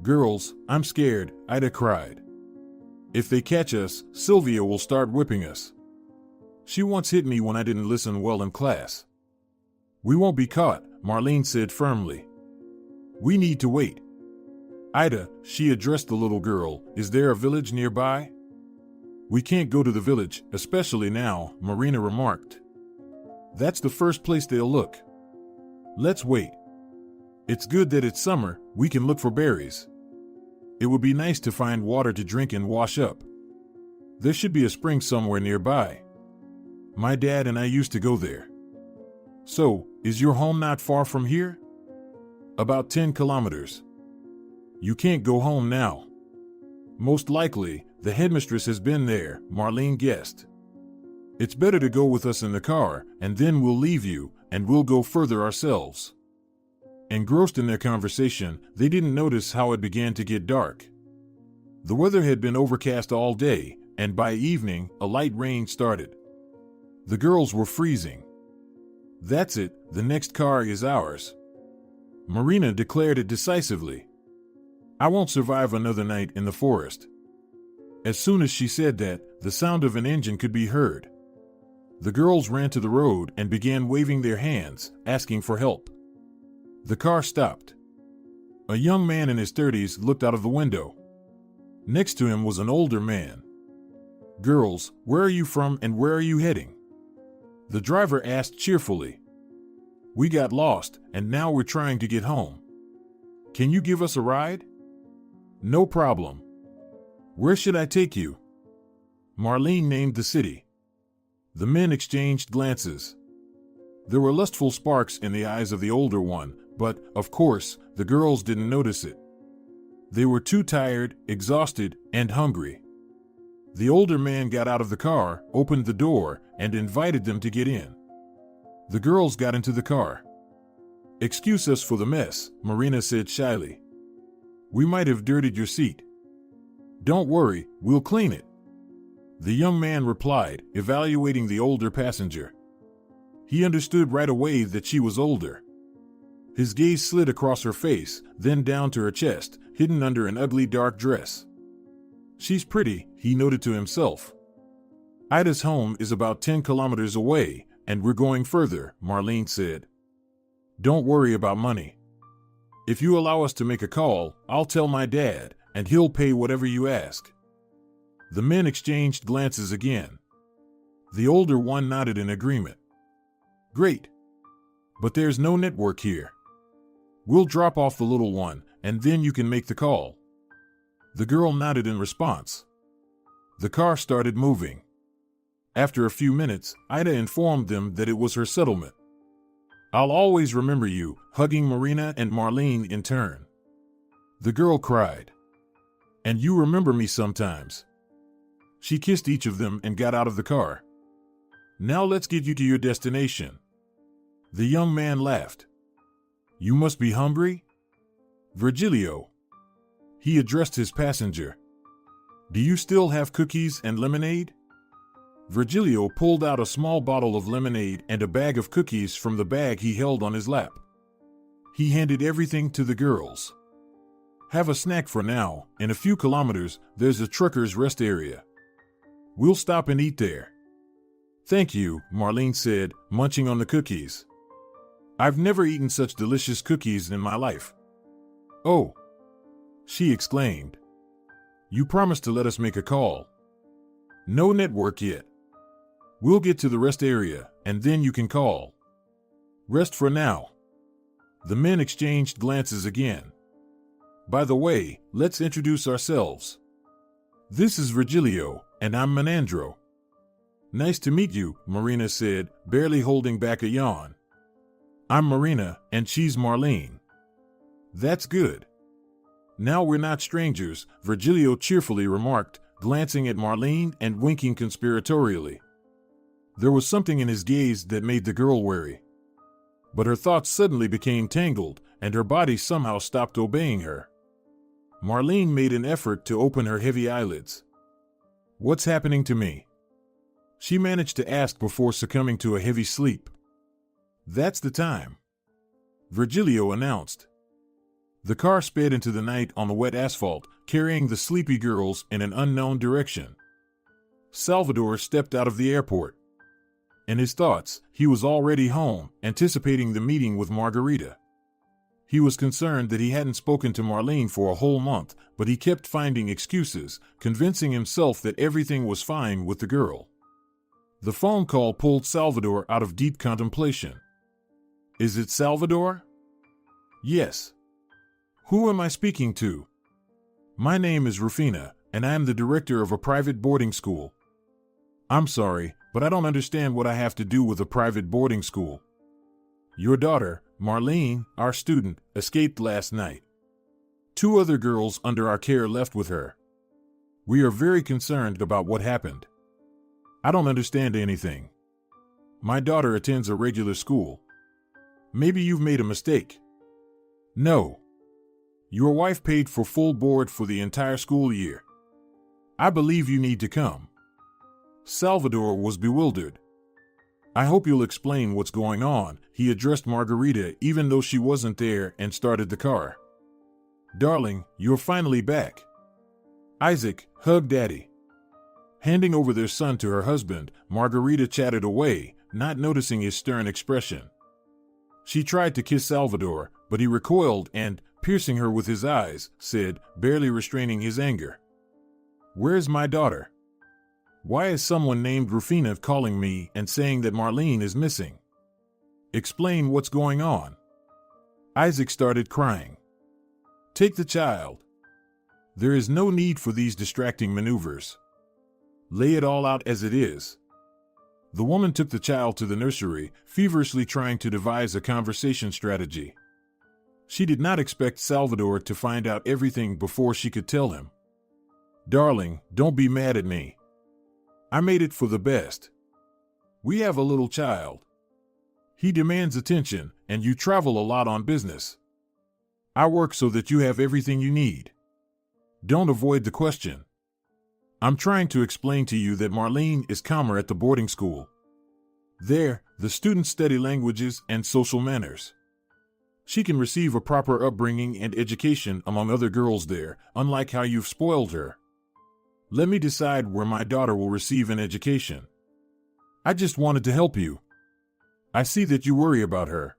Girls, I'm scared, Ida cried. If they catch us, Sylvia will start whipping us. She once hit me when I didn't listen well in class. We won't be caught, Marlene said firmly. We need to wait. Ida, she addressed the little girl, is there a village nearby? We can't go to the village, especially now, Marina remarked. That's the first place they'll look. Let's wait. It's good that it's summer, we can look for berries. It would be nice to find water to drink and wash up. There should be a spring somewhere nearby. My dad and I used to go there. So, is your home not far from here? About 10 kilometers. You can't go home now. Most likely, the headmistress has been there, Marlene guessed. It's better to go with us in the car, and then we'll leave you, and we'll go further ourselves. Engrossed in their conversation, they didn't notice how it began to get dark. The weather had been overcast all day, and by evening, a light rain started. The girls were freezing. That's it, the next car is ours. Marina declared it decisively. I won't survive another night in the forest. As soon as she said that, the sound of an engine could be heard. The girls ran to the road and began waving their hands, asking for help. The car stopped. A young man in his 30s looked out of the window. Next to him was an older man. Girls, where are you from and where are you heading? The driver asked cheerfully. We got lost, and now we're trying to get home. Can you give us a ride? No problem. Where should I take you? Marlene named the city. The men exchanged glances. There were lustful sparks in the eyes of the older one, but, of course, the girls didn't notice it. They were too tired, exhausted, and hungry. The older man got out of the car, opened the door, and invited them to get in. The girls got into the car. Excuse us for the mess, Marina said shyly. We might have dirtied your seat. Don't worry, we'll clean it. The young man replied, evaluating the older passenger. He understood right away that she was older. His gaze slid across her face, then down to her chest, hidden under an ugly dark dress. She's pretty, he noted to himself. Ida's home is about 10 kilometers away, and we're going further, Marlene said. Don't worry about money. If you allow us to make a call, I'll tell my dad, and he'll pay whatever you ask. The men exchanged glances again. The older one nodded in agreement. Great. But there's no network here. We'll drop off the little one, and then you can make the call. The girl nodded in response. The car started moving. After a few minutes, Ida informed them that it was her settlement. I'll always remember you, hugging Marina and Marlene in turn. The girl cried. And you remember me sometimes. She kissed each of them and got out of the car. Now let's get you to your destination. The young man laughed. You must be hungry? Virgilio. He addressed his passenger. Do you still have cookies and lemonade? Virgilio pulled out a small bottle of lemonade and a bag of cookies from the bag he held on his lap. He handed everything to the girls. Have a snack for now. In a few kilometers, there's a trucker's rest area. We'll stop and eat there. Thank you, Marlene said, munching on the cookies. I've never eaten such delicious cookies in my life. Oh, she exclaimed. You promised to let us make a call. No network yet. We'll get to the rest area, and then you can call. Rest for now. The men exchanged glances again. By the way, let's introduce ourselves. This is Virgilio, and I'm Menandro. Nice to meet you, Marina said, barely holding back a yawn. I'm Marina, and she's Marlene. That's good. Now we're not strangers, Virgilio cheerfully remarked, glancing at Marlene and winking conspiratorially. There was something in his gaze that made the girl wary. But her thoughts suddenly became tangled, and her body somehow stopped obeying her. Marlene made an effort to open her heavy eyelids. What's happening to me? She managed to ask before succumbing to a heavy sleep. That's the time, Virgilio announced. The car sped into the night on the wet asphalt, carrying the sleepy girls in an unknown direction. Salvador stepped out of the airport. In his thoughts, he was already home, anticipating the meeting with Margarita. He was concerned that he hadn't spoken to Marlene for a whole month, but he kept finding excuses, convincing himself that everything was fine with the girl. The phone call pulled Salvador out of deep contemplation. Is it Salvador? Yes. Who am I speaking to? My name is Rufina, and I am the director of a private boarding school. I'm sorry, but I don't understand what I have to do with a private boarding school. Your daughter, Marlene, our student, escaped last night. 2 other girls under our care left with her. We are very concerned about what happened. I don't understand anything. My daughter attends a regular school. Maybe you've made a mistake. No. Your wife paid for full board for the entire school year. I believe you need to come. Salvador was bewildered. I hope you'll explain what's going on, he addressed Margarita even though she wasn't there, and started the car. Darling, you're finally back. Isaac, hug Daddy. Handing over their son to her husband, Margarita chatted away, not noticing his stern expression. She tried to kiss Salvador, but he recoiled and, piercing her with his eyes, said, barely restraining his anger, Where's my daughter? Why is someone named Rufina calling me and saying that Marlene is missing? Explain what's going on. Isaac started crying. Take the child. There is no need for these distracting maneuvers. Lay it all out as it is. The woman took the child to the nursery, feverishly trying to devise a conversation strategy. She did not expect Salvador to find out everything before she could tell him. Darling, don't be mad at me. I made it for the best. We have a little child. He demands attention, and you travel a lot on business. I work so that you have everything you need. Don't avoid the question. I'm trying to explain to you that Marlene is calmer at the boarding school. There, the students study languages and social manners. She can receive a proper upbringing and education among other girls there, unlike how you've spoiled her. Let me decide where my daughter will receive an education. I just wanted to help you. I see that you worry about her.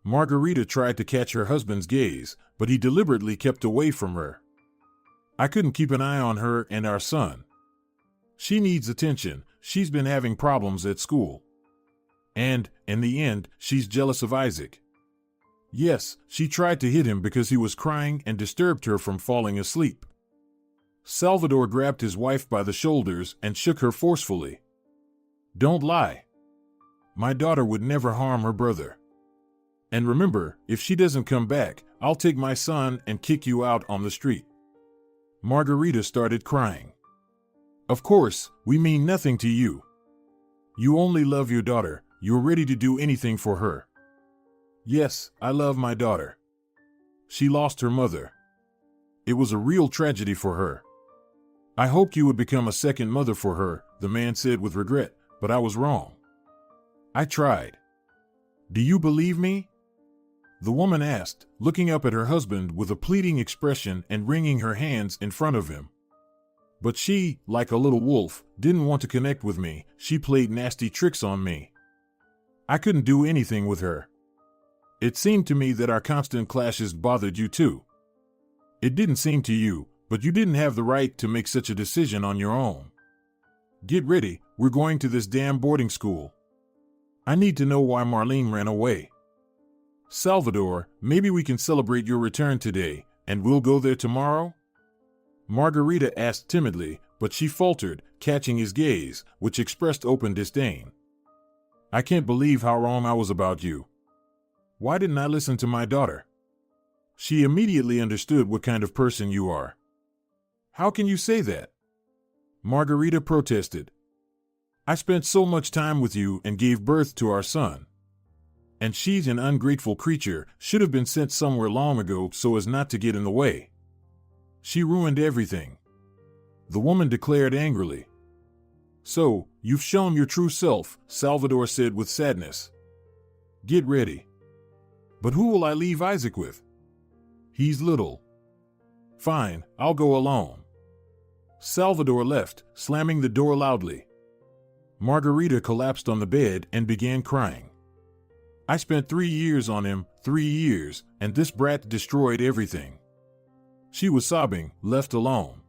Margarita tried to catch her husband's gaze, but he deliberately kept away from her. I couldn't keep an eye on her and our son. She needs attention. She's been having problems at school. And, in the end, she's jealous of Isaac. Yes, she tried to hit him because he was crying and disturbed her from falling asleep. Salvador grabbed his wife by the shoulders and shook her forcefully. Don't lie. My daughter would never harm her brother. And remember, if she doesn't come back, I'll take my son and kick you out on the street. Margarita started crying. Of course, we mean nothing to you. You only love your daughter. You're ready to do anything for her. Yes, I love my daughter. She lost her mother. It was a real tragedy for her. I hoped you would become a second mother for her, the man said with regret, but I was wrong. I tried. Do you believe me? The woman asked, looking up at her husband with a pleading expression and wringing her hands in front of him. But she, like a little wolf, didn't want to connect with me. She played nasty tricks on me. I couldn't do anything with her. It seemed to me that our constant clashes bothered you too. It didn't seem to you, but you didn't have the right to make such a decision on your own. Get ready, we're going to this damn boarding school. I need to know why Marlene ran away. Salvador, maybe we can celebrate your return today, and we'll go there tomorrow? Margarita asked timidly, but she faltered, catching his gaze, which expressed open disdain. I can't believe how wrong I was about you. Why didn't I listen to my daughter? She immediately understood what kind of person you are. How can you say that? Margarita protested. I spent so much time with you and gave birth to our son. And she's an ungrateful creature, should have been sent somewhere long ago so as not to get in the way. She ruined everything. The woman declared angrily. So, you've shown your true self, Salvador said with sadness. Get ready. But who will I leave Isaac with? He's little. Fine, I'll go alone. Salvador left, slamming the door loudly. Margarita collapsed on the bed and began crying. I spent 3 years on him, 3 years, and this brat destroyed everything. She was sobbing, left alone.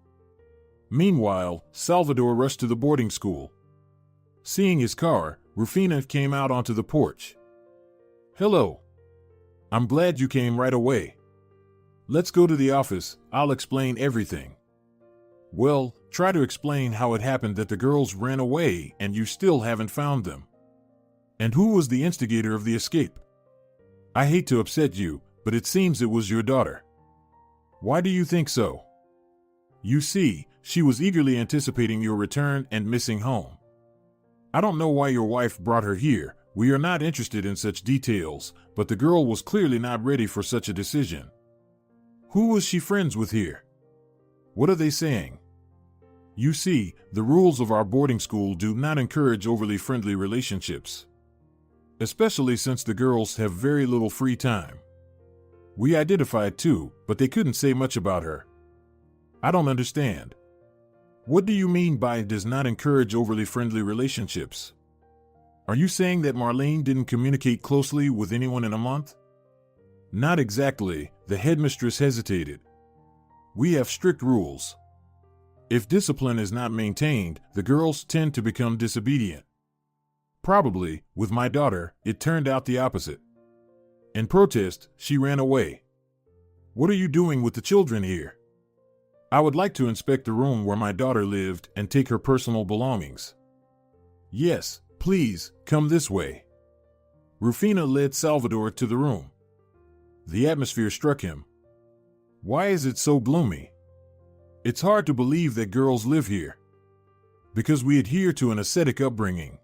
Meanwhile, Salvador rushed to the boarding school. Seeing his car, Rufina came out onto the porch. Hello. I'm glad you came right away. Let's go to the office, I'll explain everything. Well, try to explain how it happened that the girls ran away and you still haven't found them. And who was the instigator of the escape? I hate to upset you, but it seems it was your daughter. Why do you think so? You see, she was eagerly anticipating your return and missing home. I don't know why your wife brought her here. We are not interested in such details, but the girl was clearly not ready for such a decision. Who was she friends with here? What are they saying? You see, the rules of our boarding school do not encourage overly friendly relationships. Especially since the girls have very little free time. We identified too, but they couldn't say much about her. I don't understand. What do you mean by does not encourage overly friendly relationships? Are you saying that Marlene didn't communicate closely with anyone in a month? Not exactly, the headmistress hesitated. We have strict rules. If discipline is not maintained, the girls tend to become disobedient. Probably, with my daughter, it turned out the opposite. In protest, she ran away. What are you doing with the children here? I would like to inspect the room where my daughter lived and take her personal belongings. Yes, please, come this way. Rufina led Salvador to the room. The atmosphere struck him. Why is it so gloomy? It's hard to believe that girls live here. Because we adhere to an ascetic upbringing.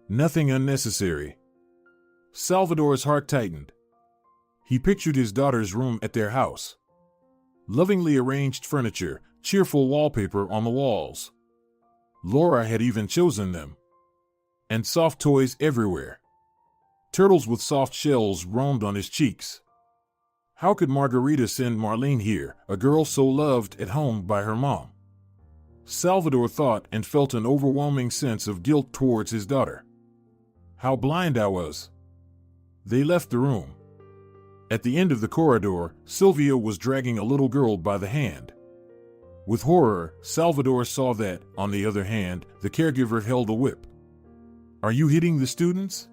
Nothing unnecessary. Salvador's heart tightened. He pictured his daughter's room at their house. Lovingly arranged furniture, cheerful wallpaper on the walls. Laura had even chosen them. And soft toys everywhere. Turtles with soft shells roamed on his cheeks. How could Margarita send Marlene here, a girl so loved at home by her mom? Salvador thought and felt an overwhelming sense of guilt towards his daughter. How blind I was. They left the room. At the end of the corridor, Sylvia was dragging a little girl by the hand. With horror, Salvador saw that, on the other hand, the caregiver held a whip. "Are you hitting the students?"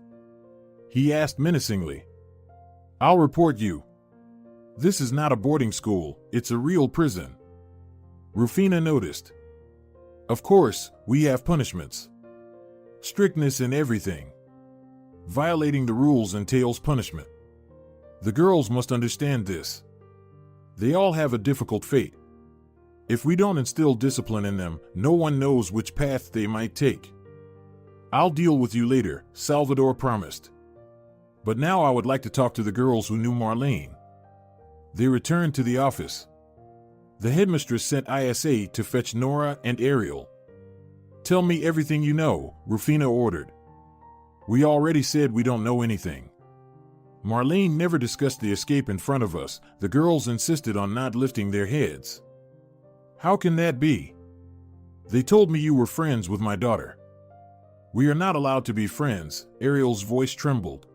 he asked menacingly. "I'll report you. This is not a boarding school, it's a real prison." Rufina noticed. "Of course, we have punishments. Strictness in everything. Violating the rules entails punishment. The girls must understand this. They all have a difficult fate. If we don't instill discipline in them, no one knows which path they might take." "I'll deal with you later," Salvador promised. "But now I would like to talk to the girls who knew Marlene." They returned to the office. The headmistress sent ISA to fetch Nora and Ariel. "Tell me everything you know," Rufina ordered. "We already said we don't know anything. Marlene never discussed the escape in front of us. The girls insisted on not lifting their heads." "How can that be? They told me you were friends with my daughter." "We are not allowed to be friends," Ariel's voice trembled.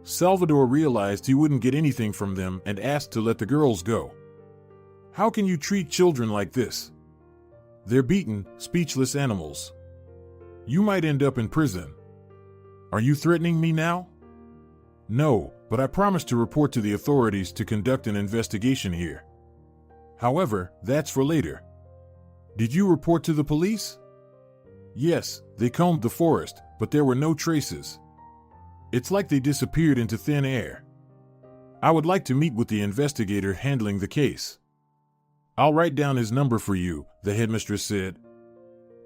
Salvador realized he wouldn't get anything from them and asked to let the girls go. "How can you treat children like this? They're beaten, speechless animals. You might end up in prison." "Are you threatening me now?" "No, but I promised to report to the authorities to conduct an investigation here. However, that's for later." "Did you report to the police?" "Yes, they combed the forest, but there were no traces. It's like they disappeared into thin air. I would like to meet with the investigator handling the case." "I'll write down his number for you," the headmistress said.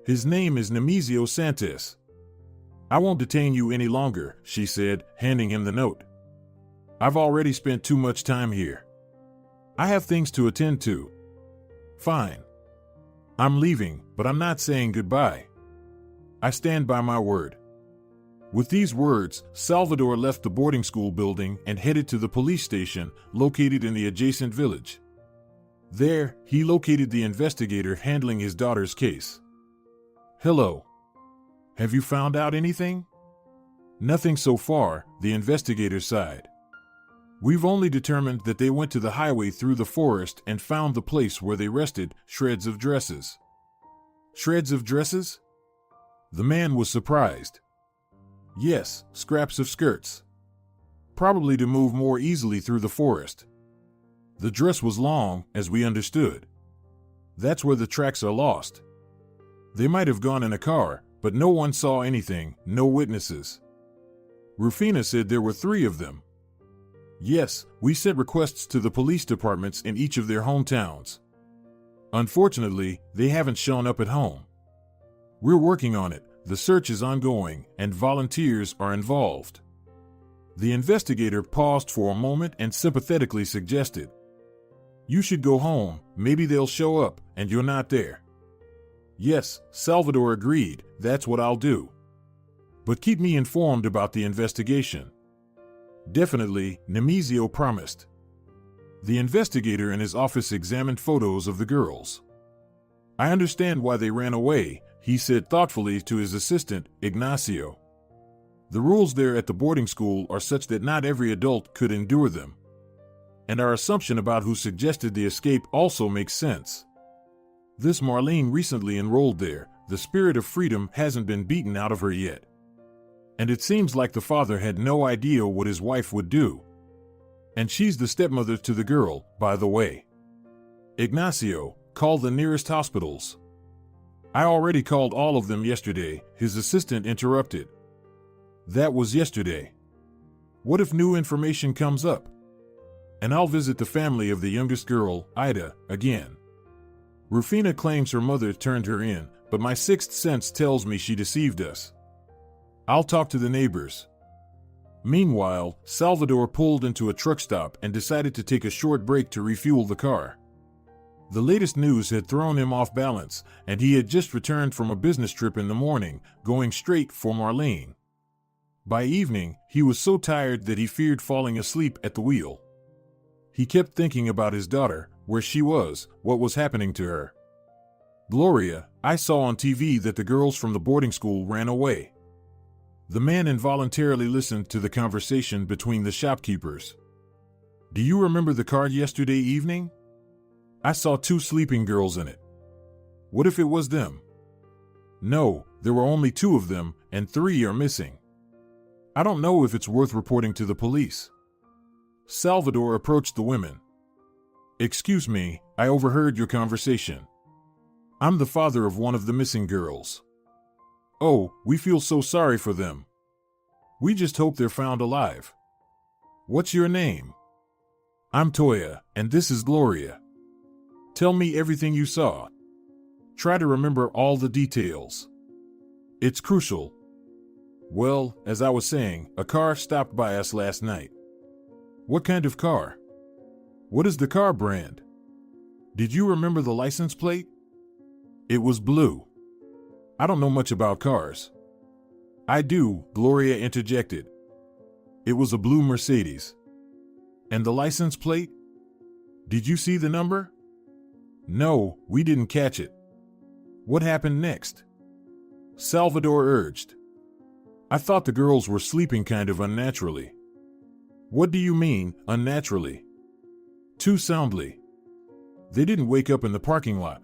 "His name is Nemesio Santos." "I won't detain you any longer," she said, handing him the note. "I've already spent too much time here. I have things to attend to." "Fine. I'm leaving, but I'm not saying goodbye. I stand by my word." With these words, Salvador left the boarding school building and headed to the police station located in the adjacent village. There, he located the investigator handling his daughter's case. "Hello. Have you found out anything?" "Nothing so far," the investigator sighed. "We've only determined that they went to the highway through the forest and found the place where they rested, shreds of dresses." "Shreds of dresses?" The man was surprised. "Yes, scraps of skirts. Probably to move more easily through the forest. The dress was long, as we understood. That's where the tracks are lost. They might have gone in a car, but no one saw anything, no witnesses." Rufina said there were 3 of them. "Yes, we sent requests to the police departments in each of their hometowns. Unfortunately, they haven't shown up at home. We're working on it. The search is ongoing, and volunteers are involved." The investigator paused for a moment and sympathetically suggested, "You should go home, maybe they'll show up, and you're not there." "Yes," Salvador agreed, "that's what I'll do. But keep me informed about the investigation." "Definitely," Nemesio promised. The investigator in his office examined photos of the girls. "I understand why they ran away," he said thoughtfully to his assistant, Ignacio. "The rules there at the boarding school are such that not every adult could endure them. And our assumption about who suggested the escape also makes sense. This Marlene recently enrolled there. The spirit of freedom hasn't been beaten out of her yet. And it seems like the father had no idea what his wife would do. And she's the stepmother to the girl, by the way. Ignacio, call the nearest hospitals." "I already called all of them yesterday," his assistant interrupted. "That was yesterday. What if new information comes up? And I'll visit the family of the youngest girl, Ida, again. Rufina claims her mother turned her in, but my sixth sense tells me she deceived us. I'll talk to the neighbors." Meanwhile, Salvador pulled into a truck stop and decided to take a short break to refuel the car. The latest news had thrown him off balance, and he had just returned from a business trip in the morning, going straight for Marlene. By evening, he was so tired that he feared falling asleep at the wheel. He kept thinking about his daughter, where she was, what was happening to her. Gloria, I saw on TV that the girls from the boarding school ran away. The man involuntarily listened to the conversation between the shopkeepers. Do you remember the car yesterday evening? I saw 2 sleeping girls in it. What if it was them? No, there were only 2 of them, and 3 are missing. I don't know if it's worth reporting to the police. Salvador approached the women. Excuse me, I overheard your conversation. I'm the father of one of the missing girls. Oh, we feel so sorry for them. We just hope they're found alive. What's your name? I'm Toya, and this is Gloria. Tell me everything you saw. Try to remember all the details. It's crucial. Well, as I was saying, a car stopped by us last night. What kind of car? What is the car brand? Did you remember the license plate? It was blue. I don't know much about cars. I do, Gloria interjected. It was a blue Mercedes. And the license plate? Did you see the number? No, we didn't catch it. What happened next? Salvador urged. I thought the girls were sleeping kind of unnaturally. What do you mean, unnaturally? Too soundly. They didn't wake up in the parking lot.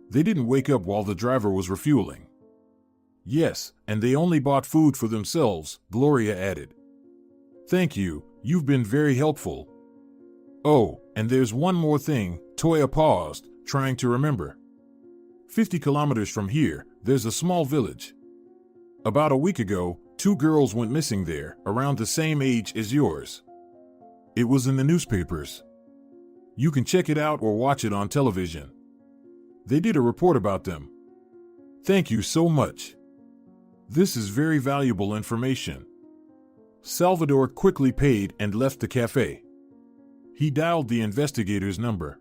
They didn't wake up while the driver was refueling. Yes, and they only bought food for themselves, Gloria added. Thank you, you've been very helpful. Oh, and there's one more thing, Toya paused, trying to remember. 50 kilometers from here, there's a small village. About a week ago, 2 girls went missing there, around the same age as yours. It was in the newspapers. You can check it out or watch it on television. They did a report about them. Thank you so much. This is very valuable information. Salvador quickly paid and left the cafe. He dialed the investigator's number.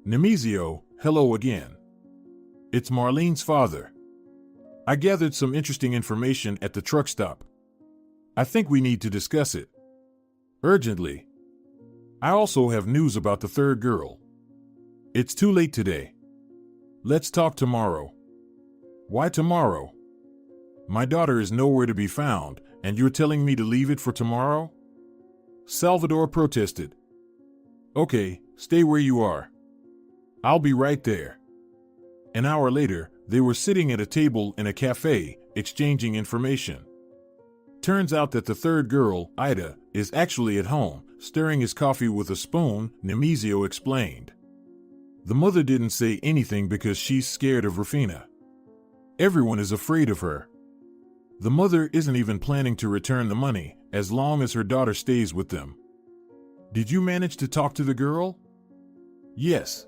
Nemesio, hello again. It's Marlene's father. I gathered some interesting information at the truck stop. I think we need to discuss it. Urgently. I also have news about the 3rd girl. It's too late today. Let's talk tomorrow. Why tomorrow? My daughter is nowhere to be found, and you're telling me to leave it for tomorrow? Salvador protested. Okay, stay where you are. I'll be right there. An hour later, they were sitting at a table in a cafe, exchanging information. Turns out that the 3rd girl, Ida, is actually at home, stirring his coffee with a spoon, Nemesio explained. The mother didn't say anything because she's scared of Rufina. Everyone is afraid of her. The mother isn't even planning to return the money, as long as her daughter stays with them. Did you manage to talk to the girl? Yes.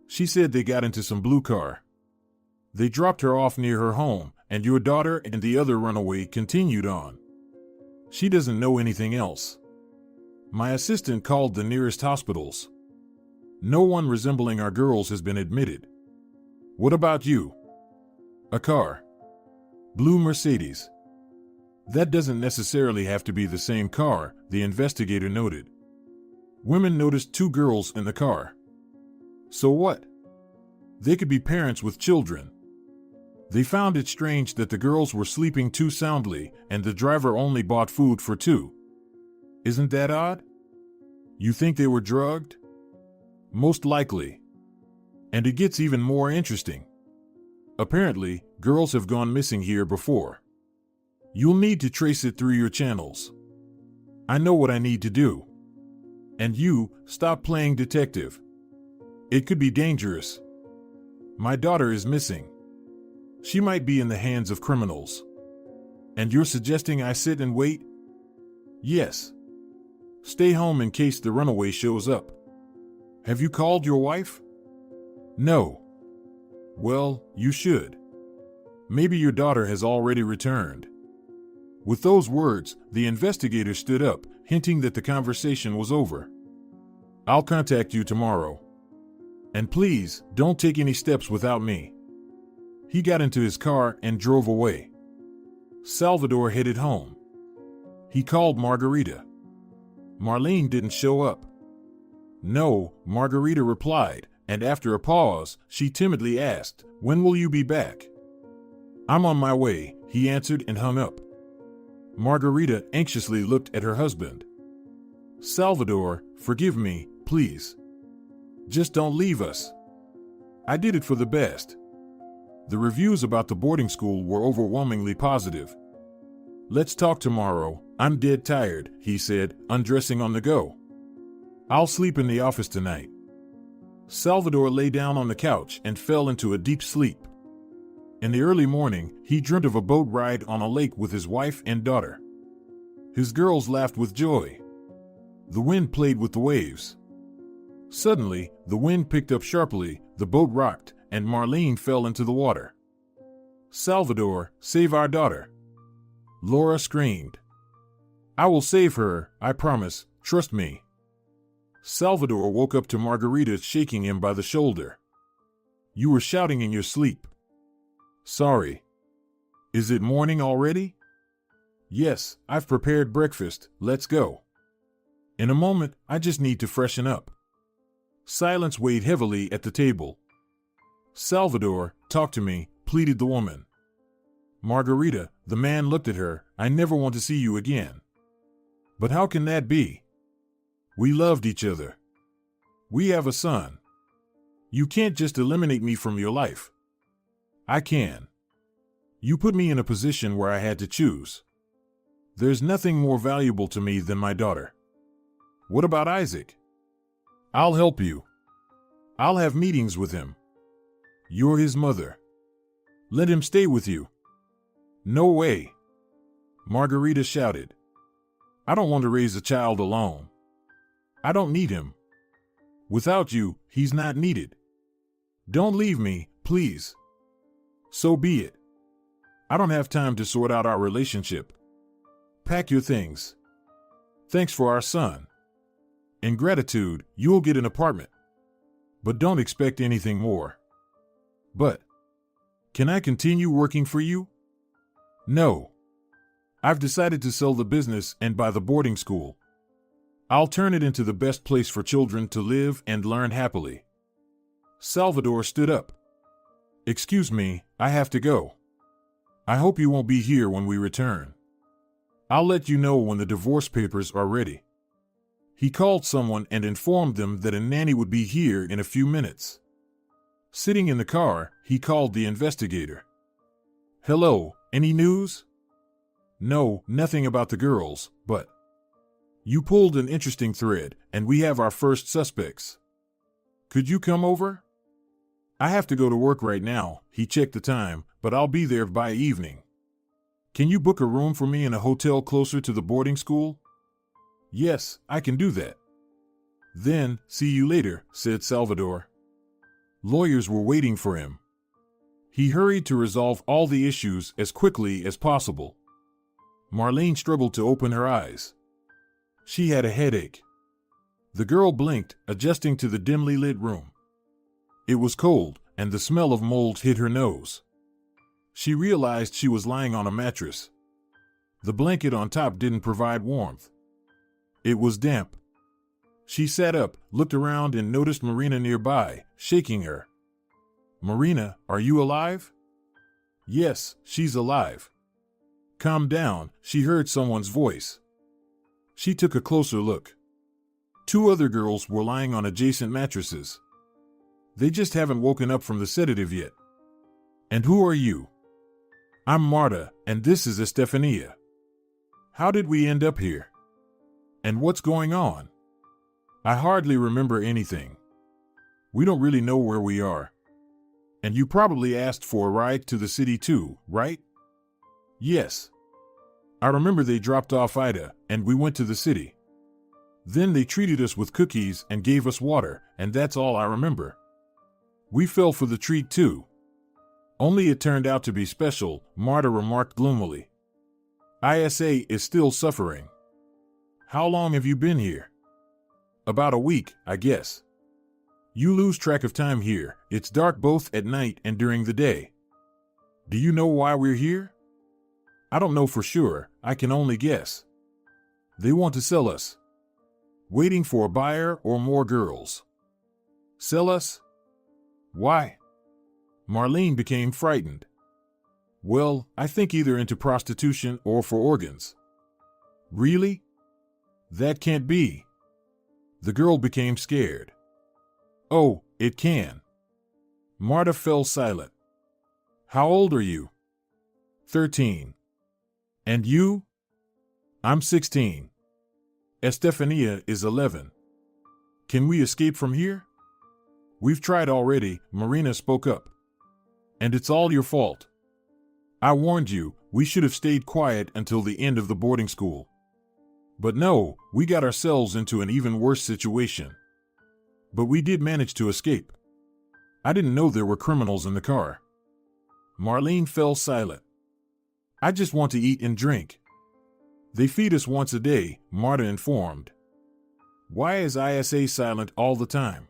She said they got into some blue car. They dropped her off near her home, and your daughter and the other runaway continued on. She doesn't know anything else. My assistant called the nearest hospitals. No one resembling our girls has been admitted. What about you? A car. Blue Mercedes. That doesn't necessarily have to be the same car, the investigator noted. Women noticed 2 girls in the car. So what? They could be parents with children. They found it strange that the girls were sleeping too soundly and the driver only bought food for 2. Isn't that odd? You think they were drugged? Most likely. And it gets even more interesting. Apparently, girls have gone missing here before. You'll need to trace it through your channels. I know what I need to do. And you, stop playing detective. It could be dangerous. My daughter is missing. She might be in the hands of criminals. And you're suggesting I sit and wait? Yes. Stay home in case the runaway shows up. Have you called your wife? No. Well, you should. Maybe your daughter has already returned. With those words, the investigator stood up, hinting that the conversation was over. I'll contact you tomorrow. And please, don't take any steps without me. He got into his car and drove away. Salvador headed home. He called Margarita. Marlene didn't show up. No, Margarita replied, and after a pause, she timidly asked, "When will you be back?" "I'm on my way," he answered and hung up. Margarita anxiously looked at her husband. "Salvador, forgive me, please. Just don't leave us. I did it for the best." The reviews about the boarding school were overwhelmingly positive. "Let's talk tomorrow. I'm dead tired," he said, undressing on the go. "I'll sleep in the office tonight." Salvador lay down on the couch and fell into a deep sleep. In the early morning, he dreamt of a boat ride on a lake with his wife and daughter. His girls laughed with joy. The wind played with the waves. Suddenly, the wind picked up sharply, the boat rocked, and Marlene fell into the water. "Salvador, save our daughter!" Laura screamed. "I will save her, I promise, trust me." Salvador woke up to Margarita shaking him by the shoulder. "You were shouting in your sleep." "Sorry. Is it morning already?" "Yes, I've prepared breakfast, let's go." "In a moment, I just need to freshen up." Silence weighed heavily at the table. "Salvador, talk to me," pleaded the woman. "Margarita," the man looked at her, "I never want to see you again." "But how can that be? We loved each other. We have a son. You can't just eliminate me from your life." "I can. You put me in a position where I had to choose. There's nothing more valuable to me than my daughter." "What about Isaac?" "I'll help you. I'll have meetings with him. You're his mother. Let him stay with you." "No way," Margarita shouted. "I don't want to raise a child alone. I don't need him. Without you, he's not needed. Don't leave me, please." "So be it. I don't have time to sort out our relationship. Pack your things. Thanks for our son. In gratitude, you'll get an apartment. But don't expect anything more." "But can I continue working for you?" "No. I've decided to sell the business and buy the boarding school. I'll turn it into the best place for children to live and learn happily." Salvador stood up. "Excuse me, I have to go. I hope you won't be here when we return. I'll let you know when the divorce papers are ready." He called someone and informed them that a nanny would be here in a few minutes. Sitting in the car, he called the investigator. "Hello, any news?" "No, nothing about the girls, but you pulled an interesting thread, and we have our first suspects. Could you come over?" "I have to go to work right now," he checked the time, "but I'll be there by evening. Can you book a room for me in a hotel closer to the boarding school?" "Yes, I can do that." "Then, see you later," said Salvador. Lawyers were waiting for him. He hurried to resolve all the issues as quickly as possible. Marlene struggled to open her eyes. She had a headache. The girl blinked, adjusting to the dimly lit room. It was cold, and the smell of mold hit her nose. She realized she was lying on a mattress. The blanket on top didn't provide warmth. It was damp. She sat up, looked around, and noticed Marina nearby, shaking her. "Marina, are you alive?" "Yes, she's alive." "Calm down," she heard someone's voice. She took a closer look. Two other girls were lying on adjacent mattresses. They just haven't woken up from the sedative yet. "And who are you?" "I'm Marta, and this is Estefania." "How did we end up here? And what's going on?" "I hardly remember anything. We don't really know where we are. And you probably asked for a ride to the city too, right?" "Yes. I remember they dropped off Ida, and we went to the city. Then they treated us with cookies and gave us water, and that's all I remember. We fell for the treat too. Only it turned out to be special," Marta remarked gloomily. ISA is still suffering. How long have you been here? About a week, I guess. You lose track of time here. It's dark both at night and during the day. Do you know why we're here? I don't know for sure. I can only guess. They want to sell us. Waiting for a buyer or more girls. Sell us? Why? Marlene became frightened. Well, I think either into prostitution or for organs. Really? That can't be. The girl became scared. Oh, it can. Marta fell silent. How old are you? 13. And you? I'm 16. Estefania is 11. Can we escape from here? We've tried already, Marina spoke up. And it's all your fault. I warned you, we should have stayed quiet until the end of the boarding school. But no, we got ourselves into an even worse situation. But we did manage to escape. I didn't know there were criminals in the car. Marlene fell silent. I just want to eat and drink. They feed us once a day, Marta informed. Why is ISA silent all the time?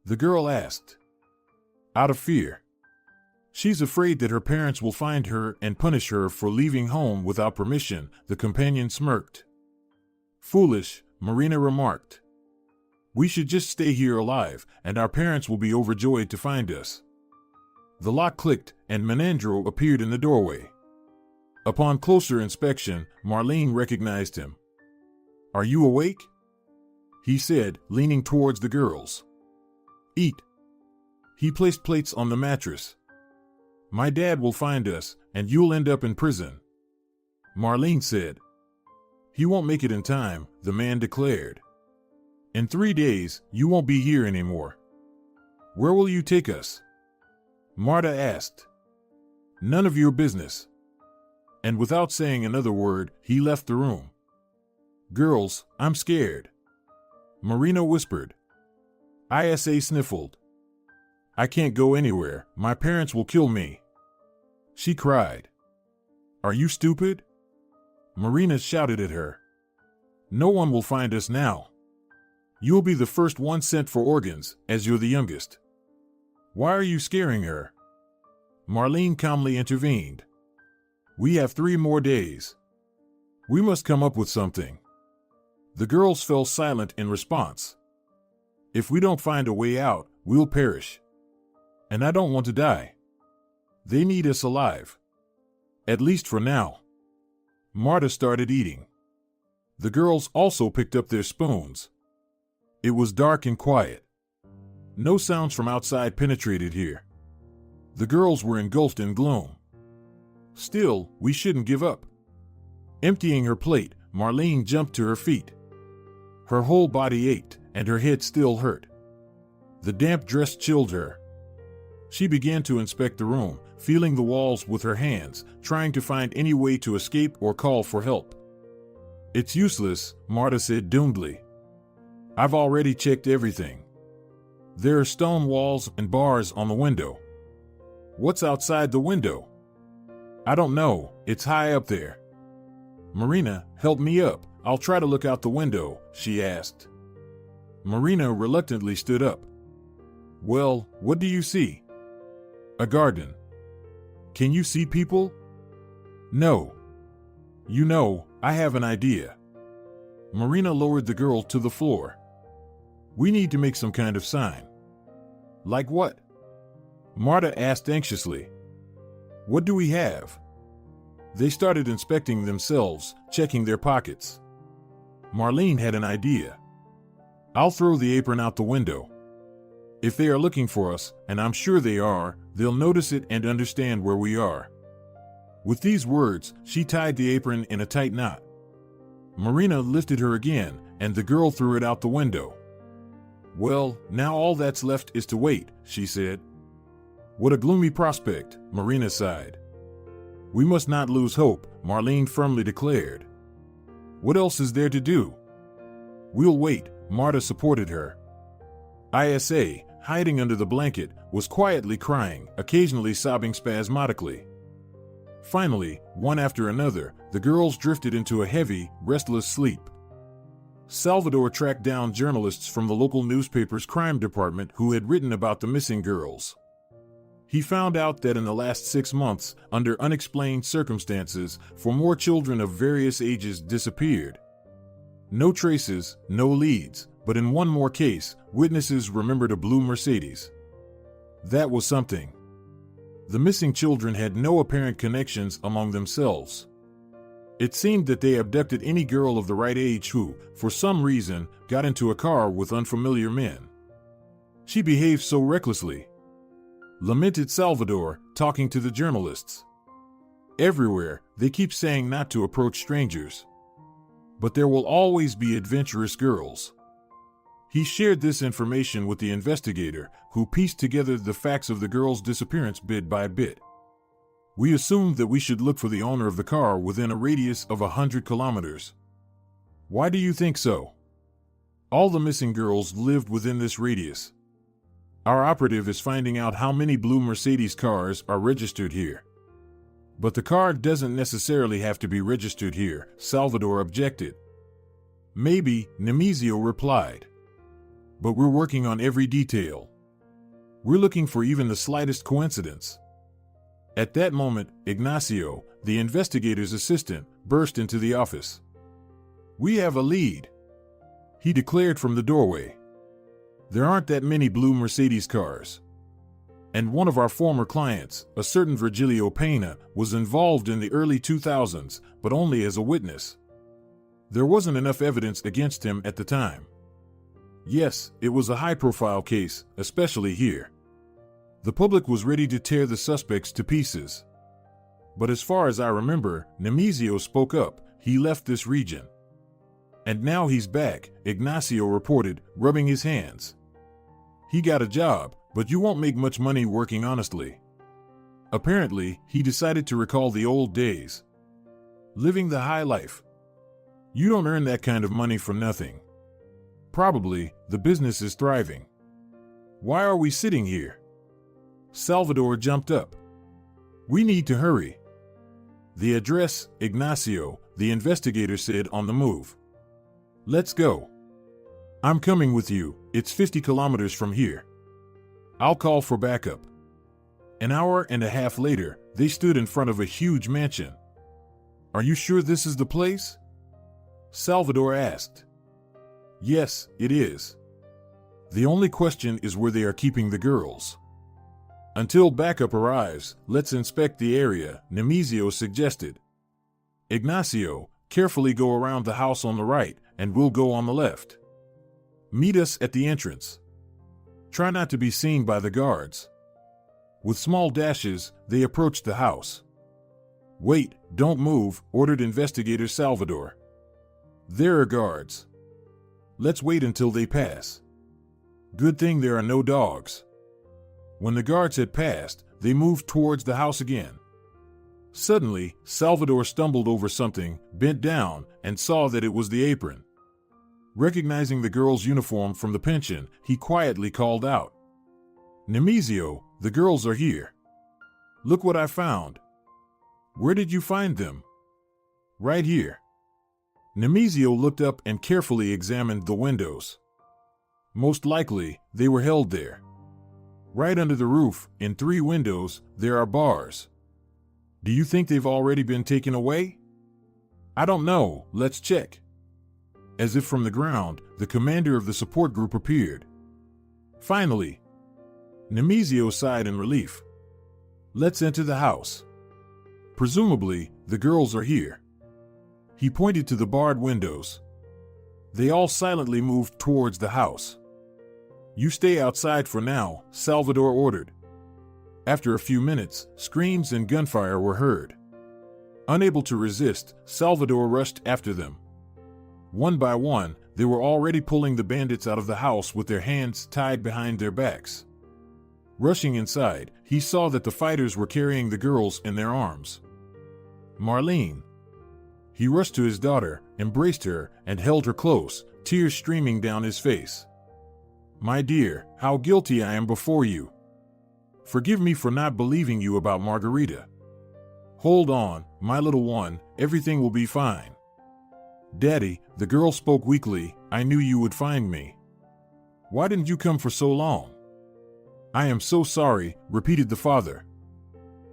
The girl asked. Out of fear. She's afraid that her parents will find her and punish her for leaving home without permission, the companion smirked. Foolish, Marina remarked. We should just stay here alive, and our parents will be overjoyed to find us. The lock clicked, and Menandro appeared in the doorway. Upon closer inspection, Marlene recognized him. Are you awake? He said, leaning towards the girls. Eat. He placed plates on the mattress. My dad will find us, and you'll end up in prison. Marlene said. He won't make it in time, the man declared. In 3 days, you won't be here anymore. Where will you take us? Marta asked. None of your business. And without saying another word, he left the room. Girls, I'm scared. Marina whispered. ISA sniffled. I can't go anywhere, my parents will kill me. She cried. Are you stupid? Marina shouted at her. No one will find us now. You'll be the first one sent for organs, as you're the youngest. Why are you scaring her? Marlene calmly intervened. We have 3 more days. We must come up with something. The girls fell silent in response. If we don't find a way out, we'll perish. And I don't want to die. They need us alive. At least for now. Marta started eating. The girls also picked up their spoons. It was dark and quiet. No sounds from outside penetrated here. The girls were engulfed in gloom. Still, we shouldn't give up. Emptying her plate, Marlene jumped to her feet. Her whole body ached, and her head still hurt. The damp dress chilled her. She began to inspect the room, feeling the walls with her hands, trying to find any way to escape or call for help. It's useless, Marta said doomedly. I've already checked everything. There are stone walls and bars on the window. What's outside the window? I don't know, it's high up there. Marina, help me up, I'll try to look out the window, she asked. Marina reluctantly stood up. Well, what do you see? A garden. Can you see people? No. You know, I have an idea. Marina lowered the girl to the floor. We need to make some kind of sign. Like what? Marta asked anxiously. What do we have? They started inspecting themselves, checking their pockets. Marlene had an idea. I'll throw the apron out the window. If they are looking for us, and I'm sure they are, they'll notice it and understand where we are. With these words, she tied the apron in a tight knot. Marina lifted her again, and the girl threw it out the window. Well, now all that's left is to wait, she said. What a gloomy prospect, Marina sighed. We must not lose hope, Marlene firmly declared. What else is there to do? We'll wait, Marta supported her. ISA, hiding under the blanket, was quietly crying, occasionally sobbing spasmodically. Finally, one after another, the girls drifted into a heavy, restless sleep. Salvador tracked down journalists from the local newspaper's crime department who had written about the missing girls. He found out that in the last 6 months, under unexplained circumstances, 4 more children of various ages disappeared. No traces, no leads, but in one more case, witnesses remembered a blue Mercedes. That was something. The missing children had no apparent connections among themselves. It seemed that they abducted any girl of the right age who, for some reason, got into a car with unfamiliar men. She behaved so recklessly, lamented Salvador, talking to the journalists. Everywhere, they keep saying not to approach strangers. But there will always be adventurous girls. He shared this information with the investigator, who pieced together the facts of the girl's disappearance bit by bit. We assumed that we should look for the owner of the car within a radius of 100 kilometers. Why do you think so? All the missing girls lived within this radius. Our operative is finding out how many blue Mercedes cars are registered here. But the car doesn't necessarily have to be registered here, Salvador objected. Maybe, Nemesio replied. But we're working on every detail. We're looking for even the slightest coincidence. At that moment, Ignacio, the investigator's assistant, burst into the office. We have a lead, he declared from the doorway. There aren't that many blue Mercedes cars. And one of our former clients, a certain Virgilio Pena, was involved in the early 2000s, but only as a witness. There wasn't enough evidence against him at the time. Yes, it was a high-profile case, especially here. The public was ready to tear the suspects to pieces. But as far as I remember, Nemesio spoke up. He left this region. And now he's back, Ignacio reported, rubbing his hands. He got a job, but you won't make much money working honestly. Apparently, he decided to recall the old days. Living the high life. You don't earn that kind of money for nothing. Probably, the business is thriving. Why are we sitting here? Salvador jumped up. We need to hurry. The address, Ignacio, the investigator said on the move. Let's go. I'm coming with you, it's 50 kilometers from here. I'll call for backup. An hour and a half later, they stood in front of a huge mansion. Are you sure this is the place? Salvador asked. Yes, it is. The only question is where they are keeping the girls. Until backup arrives, let's inspect the area, Nemesio suggested. Ignacio, carefully go around the house on the right, and we'll go on the left. Meet us at the entrance. Try not to be seen by the guards. With small dashes, they approached the house. Wait, don't move, ordered investigator Salvador. There are guards. Let's wait until they pass. Good thing there are no dogs. When the guards had passed, they moved towards the house again. Suddenly, Salvador stumbled over something, bent down, and saw that it was the apron. Recognizing the girl's uniform from the pension, he quietly called out. Nemesio, the girls are here. Look what I found. Where did you find them? Right here. Nemesio looked up and carefully examined the windows. Most likely, they were held there. Right under the roof, in 3 windows, there are bars. Do you think they've already been taken away? I don't know, let's check. As if from the ground, the commander of the support group appeared. Finally, Nemesio sighed in relief. Let's enter the house. Presumably, the girls are here. He pointed to the barred windows. They all silently moved towards the house. You stay outside for now, Salvador ordered. After a few minutes, screams and gunfire were heard. Unable to resist, Salvador rushed after them. One by one, they were already pulling the bandits out of the house with their hands tied behind their backs. Rushing inside, he saw that the fighters were carrying the girls in their arms. Marlene. He rushed to his daughter, embraced her, and held her close, tears streaming down his face. My dear, how guilty I am before you. Forgive me for not believing you about Margarita. Hold on, my little one, everything will be fine. Daddy, the girl spoke weakly, I knew you would find me. Why didn't you come for so long? I am so sorry, repeated the father.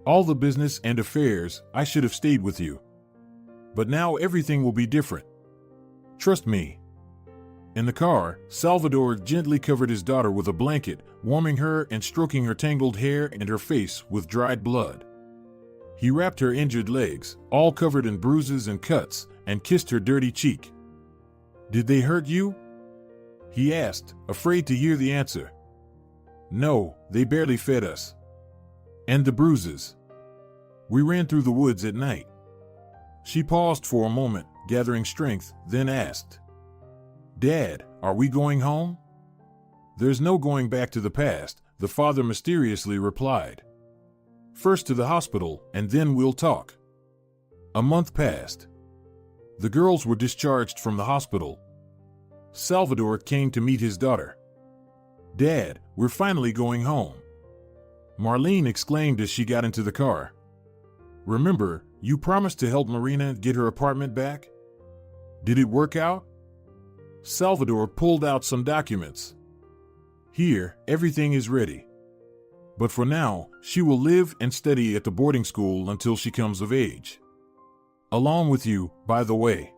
All the business and affairs, I should have stayed with you. But now everything will be different. Trust me. In the car, Salvador gently covered his daughter with a blanket, warming her and stroking her tangled hair and her face with dried blood. He wrapped her injured legs, all covered in bruises and cuts, and kissed her dirty cheek. Did they hurt you? He asked, afraid to hear the answer. No, they barely fed us. And the bruises. We ran through the woods at night. She paused for a moment, gathering strength, then asked, Dad, are we going home? There's no going back to the past, the father mysteriously replied. First to the hospital, and then we'll talk. A month passed. The girls were discharged from the hospital. Salvador came to meet his daughter. Dad, we're finally going home. Marlene exclaimed as she got into the car. Remember, you promised to help Marina get her apartment back? Did it work out? Salvador pulled out some documents. Here, everything is ready. But for now, she will live and study at the boarding school until she comes of age. Along with you, by the way.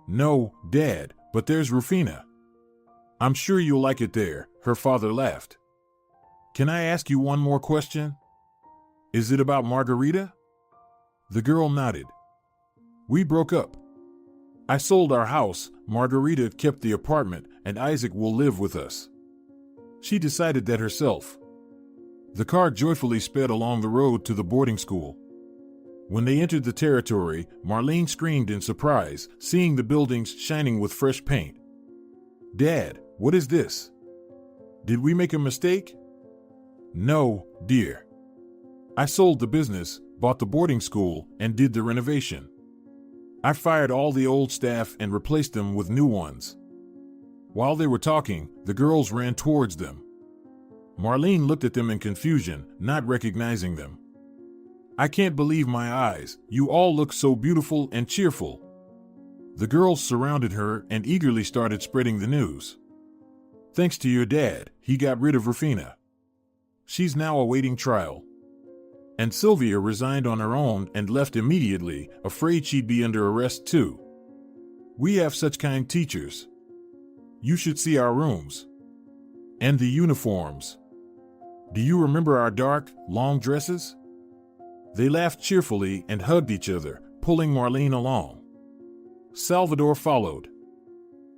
No, Dad, but there's Rufina. I'm sure you'll like it there, her father laughed. Can I ask you one more question? Is it about Margarita? The girl nodded. We broke up. I sold our house, Margarita kept the apartment, and Isaac will live with us. She decided that herself. The car joyfully sped along the road to the boarding school. When they entered the territory, Marlene screamed in surprise, seeing the buildings shining with fresh paint. Dad, what is this? Did we make a mistake? No, dear. I sold the business, bought the boarding school, and did the renovation. I fired all the old staff and replaced them with new ones. While they were talking, the girls ran towards them. Marlene looked at them in confusion, not recognizing them. I can't believe my eyes, you all look so beautiful and cheerful. The girls surrounded her and eagerly started spreading the news. Thanks to your dad, he got rid of Rufina. She's now awaiting trial. And Sylvia resigned on her own and left immediately, afraid she'd be under arrest too. We have such kind teachers. You should see our rooms. And the uniforms. Do you remember our dark, long dresses? They laughed cheerfully and hugged each other, pulling Marlene along. Salvador followed.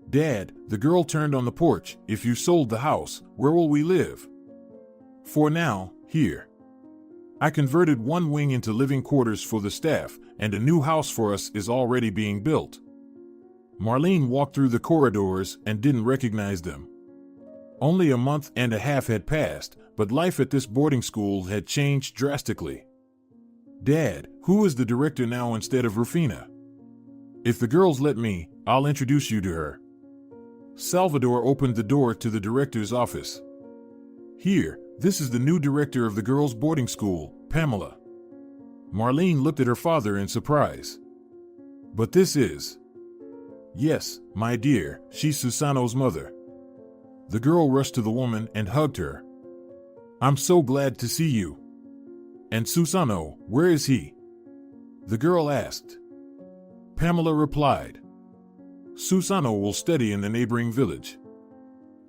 Dad, the girl turned on the porch, if you sold the house, where will we live? For now, here. I converted one wing into living quarters for the staff, and a new house for us is already being built. Marlene walked through the corridors and didn't recognize them. Only a month and a half had passed, but life at this boarding school had changed drastically. Dad, who is the director now instead of Rufina? If the girls let me, I'll introduce you to her. Salvador opened the door to the director's office. Here, this is the new director of the girls' boarding school, Pamela. Marlene looked at her father in surprise. But this is... Yes, my dear, she's Susano's mother. The girl rushed to the woman and hugged her. I'm so glad to see you. And Susano, where is he? The girl asked. Pamela replied. Susano will study in the neighboring village.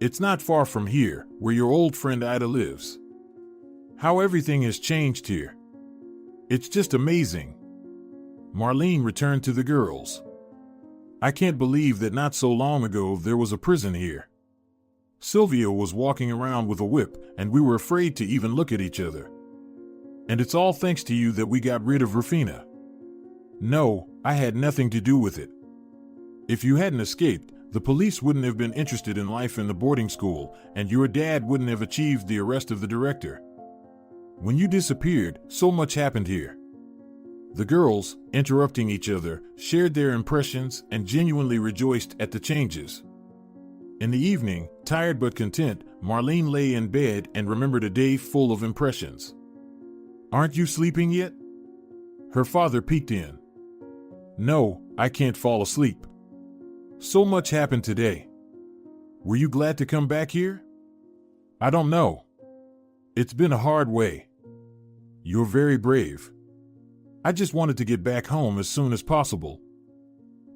It's not far from here, where your old friend Ida lives. How everything has changed here. It's just amazing. Marlene returned to the girls. I can't believe that not so long ago there was a prison here. Sylvia was walking around with a whip, and we were afraid to even look at each other. And it's all thanks to you that we got rid of Rufina. No, I had nothing to do with it. If you hadn't escaped, the police wouldn't have been interested in life in the boarding school, and your dad wouldn't have achieved the arrest of the director. When you disappeared, so much happened here. The girls, interrupting each other, shared their impressions and genuinely rejoiced at the changes. In the evening, tired but content, Marlene lay in bed and remembered a day full of impressions. Aren't you sleeping yet? Her father peeked in. No, I can't fall asleep. So much happened today. Were you glad to come back here? I don't know. It's been a hard way. You're very brave. I just wanted to get back home as soon as possible.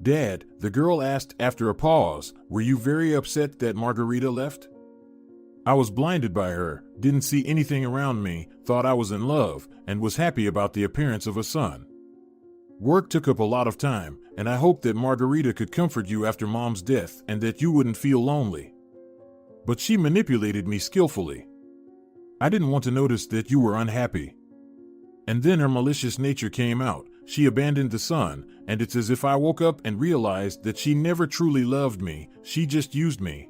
Dad, the girl asked after a pause, were you very upset that Margarita left? I was blinded by her, didn't see anything around me, thought I was in love, and was happy about the appearance of a son. Work took up a lot of time, and I hoped that Margarita could comfort you after Mom's death and that you wouldn't feel lonely. But she manipulated me skillfully. I didn't want to notice that you were unhappy. And then her malicious nature came out. She abandoned the son, and it's as if I woke up and realized that she never truly loved me, she just used me.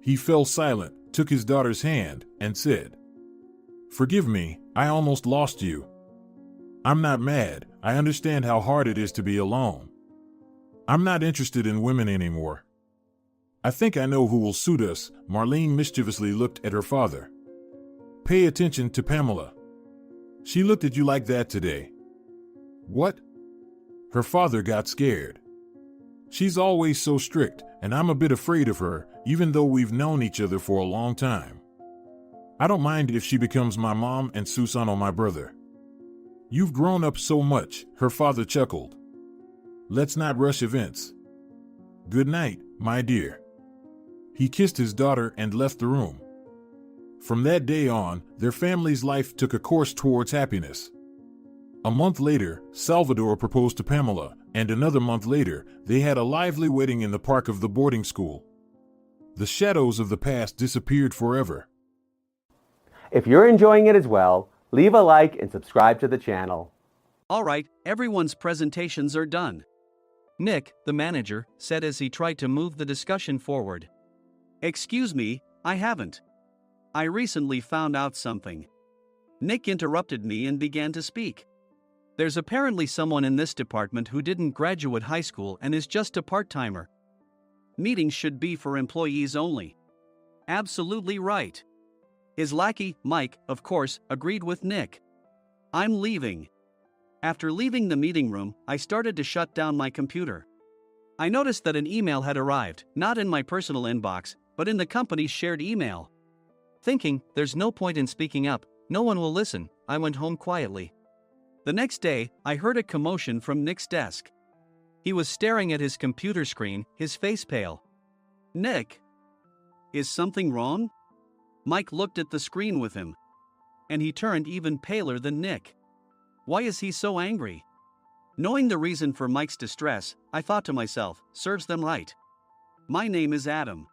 He fell silent, took his daughter's hand, and said, Forgive me, I almost lost you. I'm not mad, I understand how hard it is to be alone. I'm not interested in women anymore. I think I know who will suit us. Marlene mischievously looked at her father. Pay attention to Pamela. She looked at you like that today. What? Her father got scared. She's always so strict, and I'm a bit afraid of her, even though we've known each other for a long time. I don't mind if she becomes my mom and Susano my brother. You've grown up so much, her father chuckled. Let's not rush events. Good night, my dear. He kissed his daughter and left the room. From that day on, their family's life took a course towards happiness. A month later, Salvador proposed to Pamela, and another month later, they had a lively wedding in the park of the boarding school. The shadows of the past disappeared forever. If you're enjoying it as well, leave a like and subscribe to the channel. All right, everyone's presentations are done. Nick, the manager, said as he tried to move the discussion forward. Excuse me, I haven't. I recently found out something. Nick interrupted me and began to speak. There's apparently someone in this department who didn't graduate high school and is just a part-timer. Meetings should be for employees only. Absolutely right. His lackey, Mike, of course, agreed with Nick. I'm leaving. After leaving the meeting room, I started to shut down my computer. I noticed that an email had arrived, not in my personal inbox, but in the company's shared email. Thinking, there's no point in speaking up, no one will listen, I went home quietly. The next day, I heard a commotion from Nick's desk. He was staring at his computer screen, his face pale. Nick! Is something wrong? Mike looked at the screen with him. And he turned even paler than Nick. Why is he so angry? Knowing the reason for Mike's distress, I thought to myself, serves them right. My name is Adam.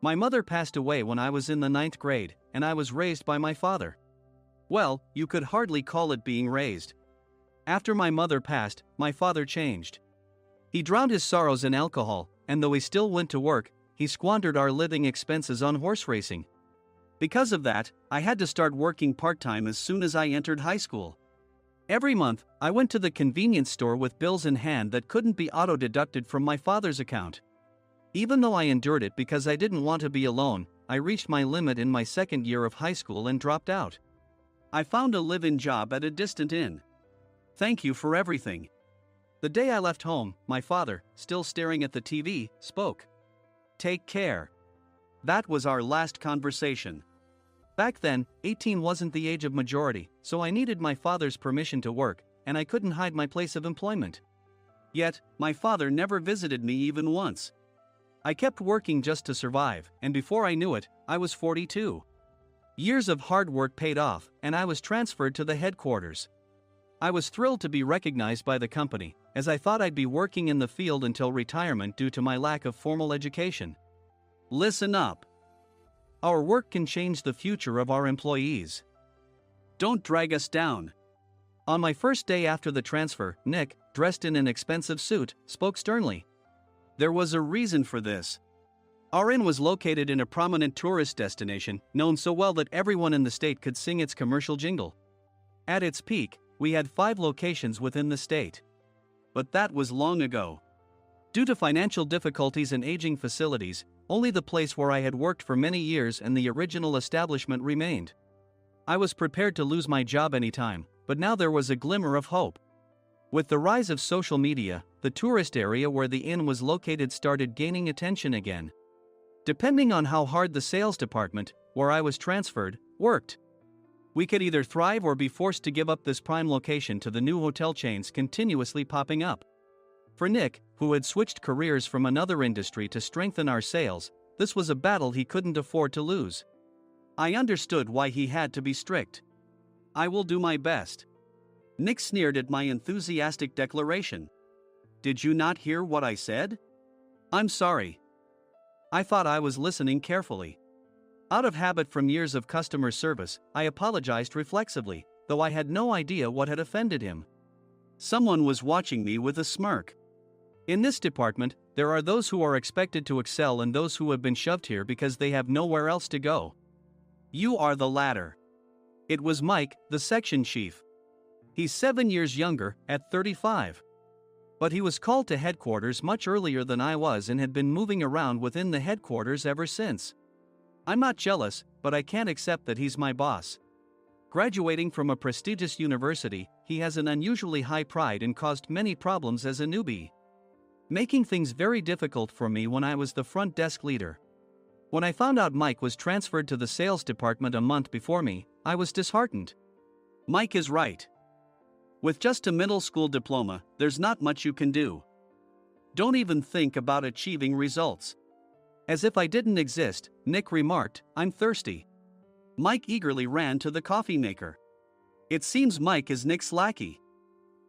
My mother passed away when I was in the 9th grade, and I was raised by my father. Well, you could hardly call it being raised. After my mother passed, my father changed. He drowned his sorrows in alcohol, and though he still went to work, he squandered our living expenses on horse racing. Because of that, I had to start working part-time as soon as I entered high school. Every month, I went to the convenience store with bills in hand that couldn't be auto-deducted from my father's account. Even though I endured it because I didn't want to be alone, I reached my limit in my second year of high school and dropped out. I found a live-in job at a distant inn. Thank you for everything. The day I left home, my father, still staring at the TV, spoke. Take care. That was our last conversation. Back then, 18 wasn't the age of majority, so I needed my father's permission to work, and I couldn't hide my place of employment. Yet, my father never visited me even once. I kept working just to survive, and before I knew it, I was 42. Years of hard work paid off, and I was transferred to the headquarters. I was thrilled to be recognized by the company, as I thought I'd be working in the field until retirement due to my lack of formal education. Listen up. Our work can change the future of our employees. Don't drag us down. On my first day after the transfer, Nick, dressed in an expensive suit, spoke sternly. There was a reason for this. Our inn was located in a prominent tourist destination, known so well that everyone in the state could sing its commercial jingle. At its peak, we had 5 locations within the state. But that was long ago. Due to financial difficulties and aging facilities, only the place where I had worked for many years and the original establishment remained. I was prepared to lose my job anytime, but now there was a glimmer of hope. With the rise of social media, the tourist area where the inn was located started gaining attention again. Depending on how hard the sales department, where I was transferred, worked, we could either thrive or be forced to give up this prime location to the new hotel chains continuously popping up. For Nick, who had switched careers from another industry to strengthen our sales, this was a battle he couldn't afford to lose. I understood why he had to be strict. "I will do my best." Nick sneered at my enthusiastic declaration. "Did you not hear what I said?" "I'm sorry." I thought I was listening carefully. Out of habit from years of customer service, I apologized reflexively, though I had no idea what had offended him. Someone was watching me with a smirk. In this department, there are those who are expected to excel and those who have been shoved here because they have nowhere else to go. You are the latter. It was Mike, the section chief. He's 7 years younger, at 35. But he was called to headquarters much earlier than I was and had been moving around within the headquarters ever since. I'm not jealous, but I can't accept that he's my boss. Graduating from a prestigious university, he has an unusually high pride and caused many problems as a newbie, making things very difficult for me when I was the front desk leader. When I found out Mike was transferred to the sales department a month before me, I was disheartened. Mike is right. With just a middle school diploma, there's not much you can do. Don't even think about achieving results. As if I didn't exist, Nick remarked, "I'm thirsty." Mike eagerly ran to the coffee maker. It seems Mike is Nick's lackey.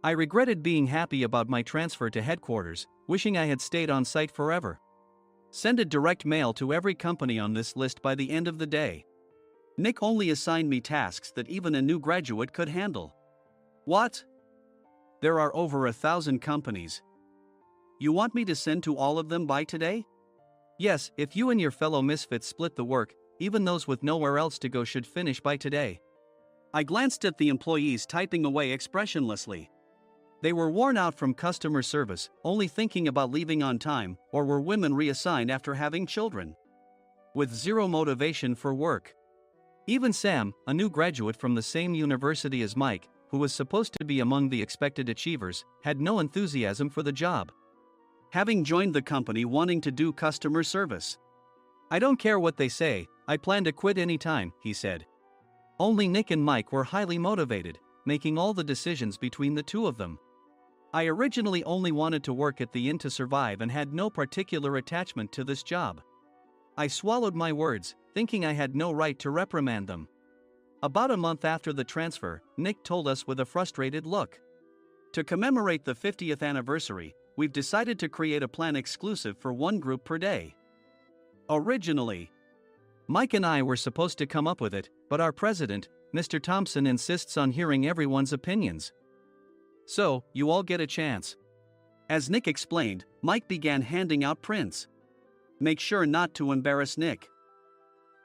I regretted being happy about my transfer to headquarters, wishing I had stayed on site forever. Send a direct mail to every company on this list by the end of the day. Nick only assigned me tasks that even a new graduate could handle. What? There are over 1,000 companies. You want me to send to all of them by today? Yes, if you and your fellow misfits split the work, even those with nowhere else to go should finish by today. I glanced at the employees typing away expressionlessly. They were worn out from customer service, only thinking about leaving on time, or were women reassigned after having children, with zero motivation for work. Even Sam, a new graduate from the same university as Mike, who was supposed to be among the expected achievers, had no enthusiasm for the job, having joined the company wanting to do customer service. "I don't care what they say, I plan to quit any time," he said. Only Nick and Mike were highly motivated, making all the decisions between the two of them. I originally only wanted to work at the inn to survive and had no particular attachment to this job. I swallowed my words, thinking I had no right to reprimand them. About a month after the transfer, Nick told us with a frustrated look, "To commemorate the 50th anniversary, we've decided to create a plan exclusive for one group per day." Originally, Mike and I were supposed to come up with it, but our president, Mr. Thompson, insists on hearing everyone's opinions. "So, you all get a chance." As Nick explained, Mike began handing out prints. "Make sure not to embarrass Nick.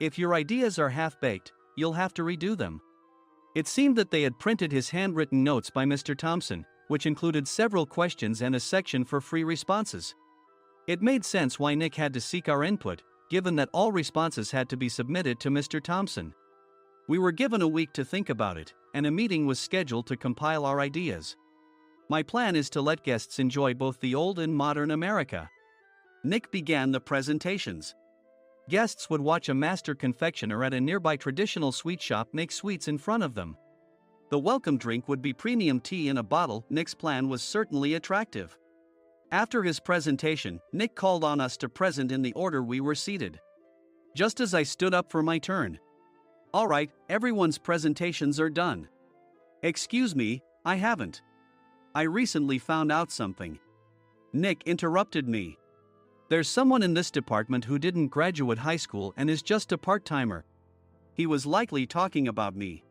If your ideas are half-baked, you'll have to redo them." It seemed that they had printed his handwritten notes by Mr. Thompson, which included several questions and a section for free responses. It made sense why Nick had to seek our input, given that all responses had to be submitted to Mr. Thompson. We were given a week to think about it, and a meeting was scheduled to compile our ideas. My plan is to let guests enjoy both the old and modern America. Nick began the presentations. Guests would watch a master confectioner at a nearby traditional sweet shop make sweets in front of them. The welcome drink would be premium tea in a bottle. Nick's plan was certainly attractive. After his presentation, Nick called on us to present in the order we were seated. Just as I stood up for my turn. "All right, everyone's presentations are done." "Excuse me, I haven't. I recently found out something." Nick interrupted me. "There's someone in this department who didn't graduate high school and is just a part-timer." He was likely talking about me.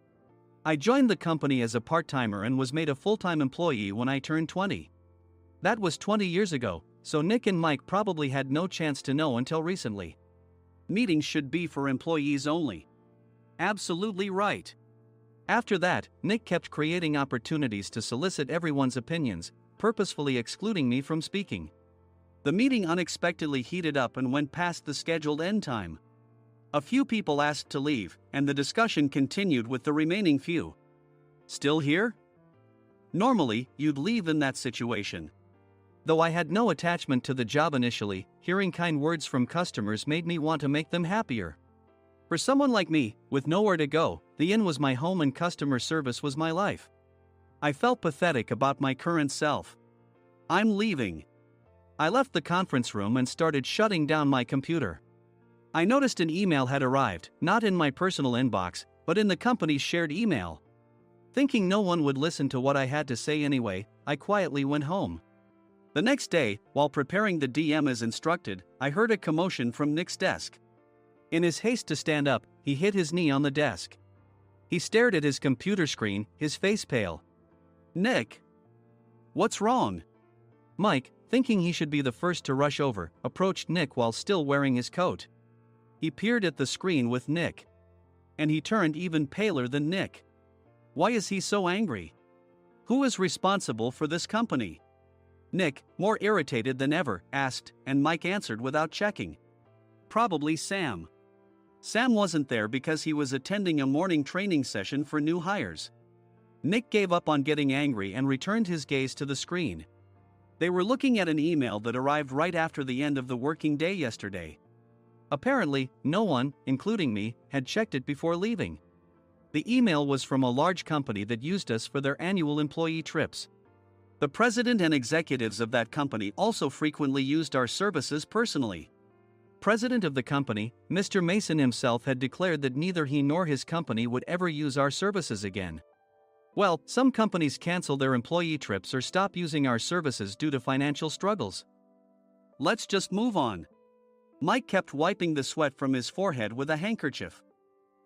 I joined the company as a part-timer and was made a full-time employee when I turned 20. That was 20 years ago, so Nick and Mike probably had no chance to know until recently. Meetings should be for employees only. Absolutely right. After that, Nick kept creating opportunities to solicit everyone's opinions, purposefully excluding me from speaking. The meeting unexpectedly heated up and went past the scheduled end time. A few people asked to leave, and the discussion continued with the remaining few. Still here? Normally, you'd leave in that situation. Though I had no attachment to the job initially, hearing kind words from customers made me want to make them happier. For someone like me, with nowhere to go, the inn was my home and customer service was my life. I felt pathetic about my current self. I'm leaving. I left the conference room and started shutting down my computer. I noticed an email had arrived, not in my personal inbox, but in the company's shared email. Thinking no one would listen to what I had to say anyway, I quietly went home. The next day, while preparing the DM as instructed, I heard a commotion from Nick's desk. In his haste to stand up, he hit his knee on the desk. He stared at his computer screen, his face pale. "Nick? What's wrong?" Mike, thinking he should be the first to rush over, approached Nick while still wearing his coat. He peered at the screen with Nick. And he turned even paler than Nick. Why is he so angry? Who is responsible for this company? Nick, more irritated than ever, asked, and Mike answered without checking. Probably Sam. Sam wasn't there because he was attending a morning training session for new hires. Nick gave up on getting angry and returned his gaze to the screen. They were looking at an email that arrived right after the end of the working day yesterday. Apparently, no one, including me, had checked it before leaving. The email was from a large company that used us for their annual employee trips. The president and executives of that company also frequently used our services personally. President of the company, Mr. Mason himself had declared that neither he nor his company would ever use our services again. Well, some companies cancel their employee trips or stop using our services due to financial struggles. Let's just move on. Mike kept wiping the sweat from his forehead with a handkerchief.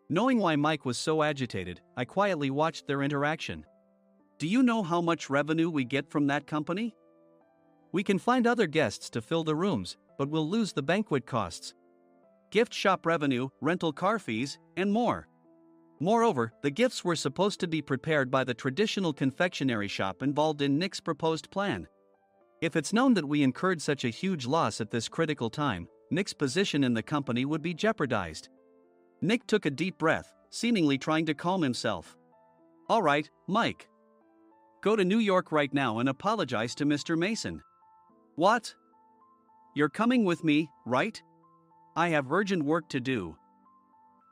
Knowing why Mike was so agitated, I quietly watched their interaction. Do you know how much revenue we get from that company? We can find other guests to fill the rooms, but we'll lose the banquet costs, gift shop revenue, rental car fees, and more. Moreover, the gifts were supposed to be prepared by the traditional confectionery shop involved in Nick's proposed plan. If it's known that we incurred such a huge loss at this critical time, Nick's position in the company would be jeopardized. Nick took a deep breath, seemingly trying to calm himself. All right, Mike. Go to New York right now and apologize to Mr. Mason. What? You're coming with me, right? I have urgent work to do.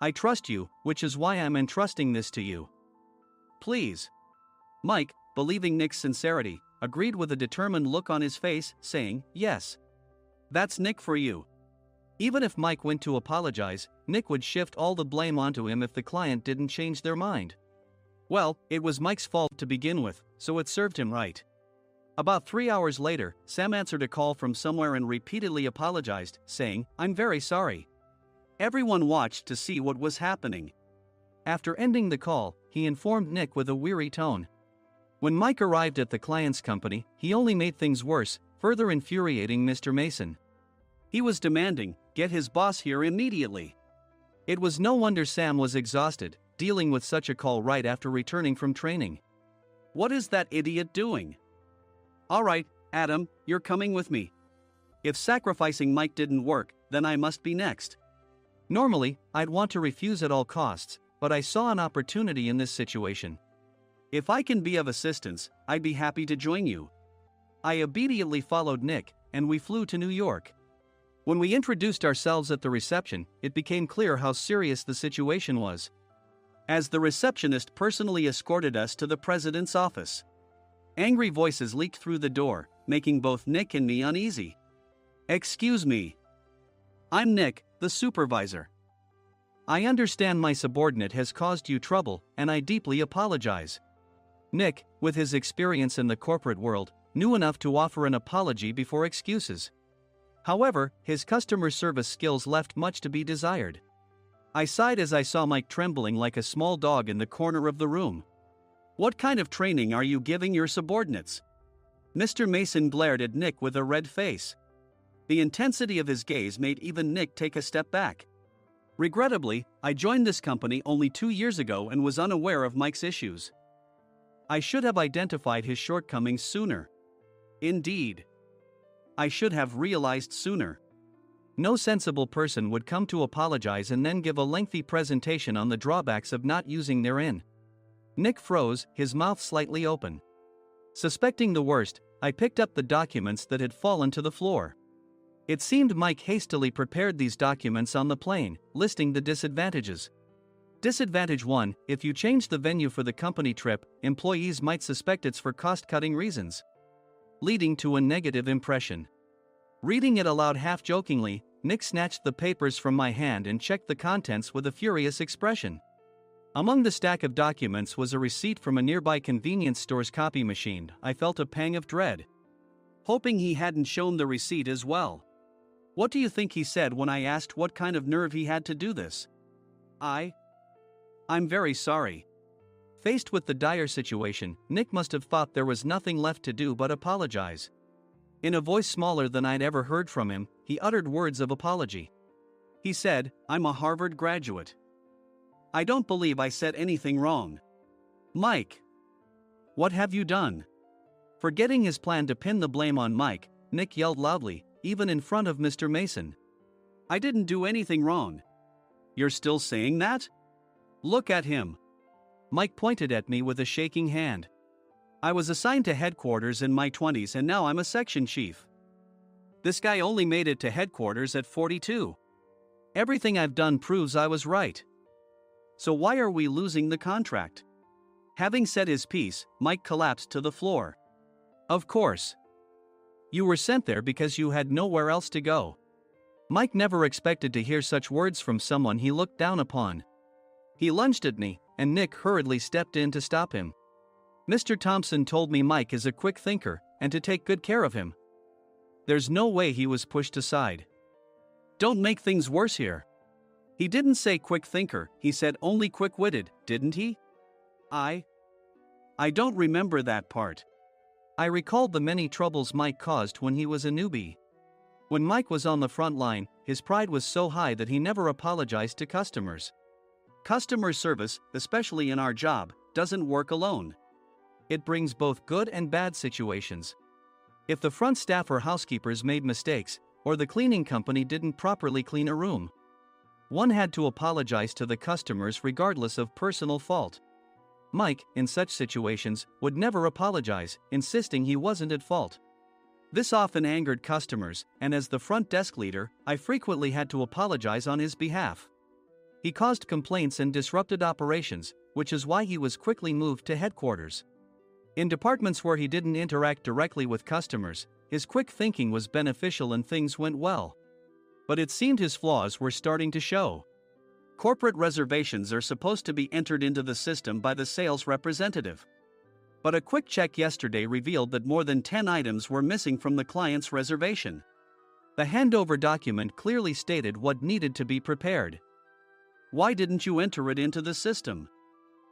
I trust you, which is why I'm entrusting this to you. Please. Mike, believing Nick's sincerity, agreed with a determined look on his face, saying, yes. That's Nick for you. Even if Mike went to apologize, Nick would shift all the blame onto him if the client didn't change their mind. Well, it was Mike's fault to begin with, so it served him right. About 3 hours later, Sam answered a call from somewhere and repeatedly apologized, saying, I'm very sorry. Everyone watched to see what was happening. After ending the call, he informed Nick with a weary tone. When Mike arrived at the client's company, he only made things worse, further infuriating Mr. Mason. He was demanding, get his boss here immediately. It was no wonder Sam was exhausted, dealing with such a call right after returning from training. What is that idiot doing? All right, Adam, you're coming with me. If sacrificing Mike didn't work, then I must be next. Normally, I'd want to refuse at all costs, but I saw an opportunity in this situation. If I can be of assistance, I'd be happy to join you. I immediately followed Nick, and we flew to New York. When we introduced ourselves at the reception, it became clear how serious the situation was. As the receptionist personally escorted us to the president's office. Angry voices leaked through the door, making both Nick and me uneasy. Excuse me. I'm Nick, the supervisor. I understand my subordinate has caused you trouble, and I deeply apologize. Nick, with his experience in the corporate world, knew enough to offer an apology before excuses. However, his customer service skills left much to be desired. I sighed as I saw Mike trembling like a small dog in the corner of the room. What kind of training are you giving your subordinates? Mr. Mason glared at Nick with a red face. The intensity of his gaze made even Nick take a step back. Regrettably, I joined this company only 2 years ago and was unaware of Mike's issues. I should have identified his shortcomings sooner. Indeed. I should have realized sooner. No sensible person would come to apologize and then give a lengthy presentation on the drawbacks of not using their inn. Nick froze, his mouth slightly open. Suspecting the worst, I picked up the documents that had fallen to the floor. It seemed Mike hastily prepared these documents on the plane, listing the disadvantages. Disadvantage 1: if you change the venue for the company trip, employees might suspect it's for cost-cutting reasons, leading to a negative impression. Reading it aloud half-jokingly, Nick snatched the papers from my hand and checked the contents with a furious expression. Among the stack of documents was a receipt from a nearby convenience store's copy machine. I felt a pang of dread, hoping he hadn't shown the receipt as well. What do you think he said when I asked what kind of nerve he had to do this? I'm very sorry. Faced with the dire situation, Nick must have thought there was nothing left to do but apologize. In a voice smaller than I'd ever heard from him, he uttered words of apology. He said, "I'm a Harvard graduate. I don't believe I said anything wrong." Mike! What have you done? Forgetting his plan to pin the blame on Mike, Nick yelled loudly, even in front of Mr. Mason. "I didn't do anything wrong." "You're still saying that? Look at him." Mike pointed at me with a shaking hand. "I was assigned to headquarters in my 20s and now I'm a section chief. This guy only made it to headquarters at 42. Everything I've done proves I was right. So why are we losing the contract?" Having said his piece, Mike collapsed to the floor. "Of course. You were sent there because you had nowhere else to go." Mike never expected to hear such words from someone he looked down upon. He lunged at me, and Nick hurriedly stepped in to stop him. "Mr. Thompson told me Mike is a quick thinker, and to take good care of him." There's no way he was pushed aside. "Don't make things worse here." "He didn't say quick thinker, he said only quick-witted, didn't he?" I don't remember that part." I recalled the many troubles Mike caused when he was a newbie. When Mike was on the front line, his pride was so high that he never apologized to customers. Customer service, especially in our job, doesn't work alone. It brings both good and bad situations. If the front staff or housekeepers made mistakes, or the cleaning company didn't properly clean a room, one had to apologize to the customers regardless of personal fault. Mike, in such situations, would never apologize, insisting he wasn't at fault. This often angered customers, and as the front desk leader, I frequently had to apologize on his behalf. He caused complaints and disrupted operations, which is why he was quickly moved to headquarters. In departments where he didn't interact directly with customers, his quick thinking was beneficial and things went well. But it seemed his flaws were starting to show. Corporate reservations are supposed to be entered into the system by the sales representative. But a quick check yesterday revealed that more than 10 items were missing from the client's reservation. The handover document clearly stated what needed to be prepared. Why didn't you enter it into the system?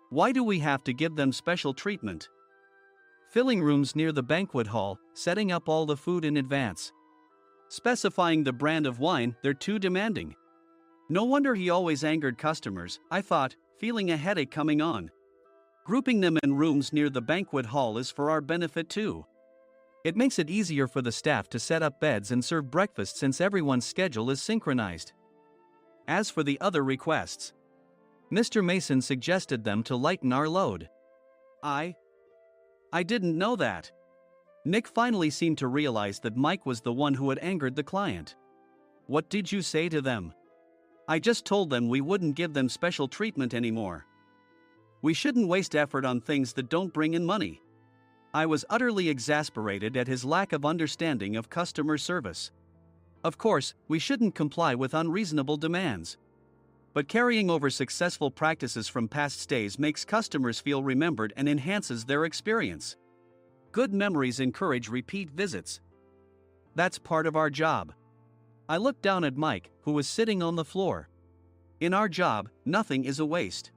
Why do we have to give them special treatment? Filling rooms near the banquet hall, setting up all the food in advance. Specifying the brand of wine, they're too demanding. No wonder he always angered customers, I thought, feeling a headache coming on. Grouping them in rooms near the banquet hall is for our benefit too. It makes it easier for the staff to set up beds and serve breakfast since everyone's schedule is synchronized. As for the other requests, Mr. Mason suggested them to lighten our load. I didn't know that. Nick finally seemed to realize that Mike was the one who had angered the client. What did you say to them? I just told them we wouldn't give them special treatment anymore. We shouldn't waste effort on things that don't bring in money. I was utterly exasperated at his lack of understanding of customer service. Of course, we shouldn't comply with unreasonable demands. But carrying over successful practices from past stays makes customers feel remembered and enhances their experience. Good memories encourage repeat visits. That's part of our job. I looked down at Mike, who was sitting on the floor. In our job, nothing is a waste.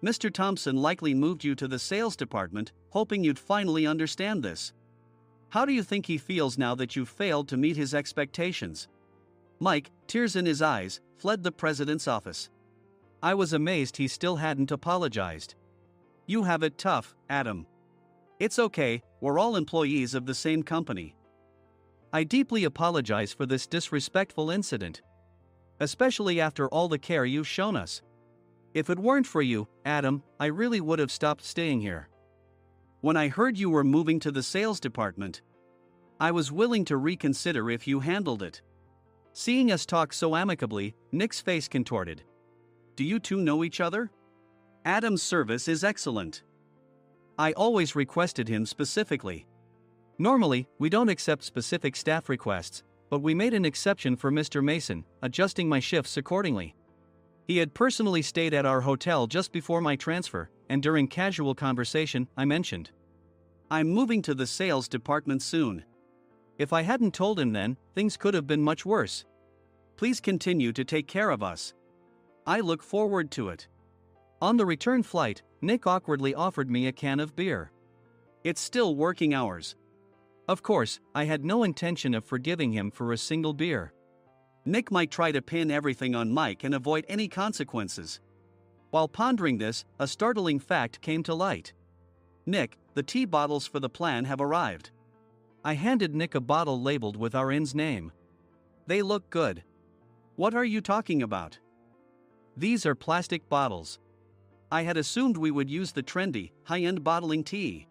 Mr. Thompson likely moved you to the sales department, hoping you'd finally understand this. How do you think he feels now that you failed to meet his expectations? Mike, tears in his eyes, fled the president's office. I was amazed he still hadn't apologized. You have it tough, Adam. It's okay, we're all employees of the same company. I deeply apologize for this disrespectful incident. Especially after all the care you've shown us. If it weren't for you, Adam, I really would have stopped staying here. When I heard you were moving to the sales department, I was willing to reconsider if you handled it. Seeing us talk so amicably, Nick's face contorted. Do you two know each other? Adam's service is excellent. I always requested him specifically. Normally, we don't accept specific staff requests, but we made an exception for Mr. Mason, adjusting my shifts accordingly. He had personally stayed at our hotel just before my transfer, and during casual conversation, I mentioned, I'm moving to the sales department soon. If I hadn't told him then, things could have been much worse. Please continue to take care of us. I look forward to it. On the return flight, Nick awkwardly offered me a can of beer. It's still working hours. Of course, I had no intention of forgiving him for a single beer. Nick might try to pin everything on Mike and avoid any consequences. While pondering this, a startling fact came to light. Nick, the tea bottles for the plan have arrived. I handed Nick a bottle labeled with our inn's name. They look good. What are you talking about? These are plastic bottles. I had assumed we would use the trendy, high-end bottling tea.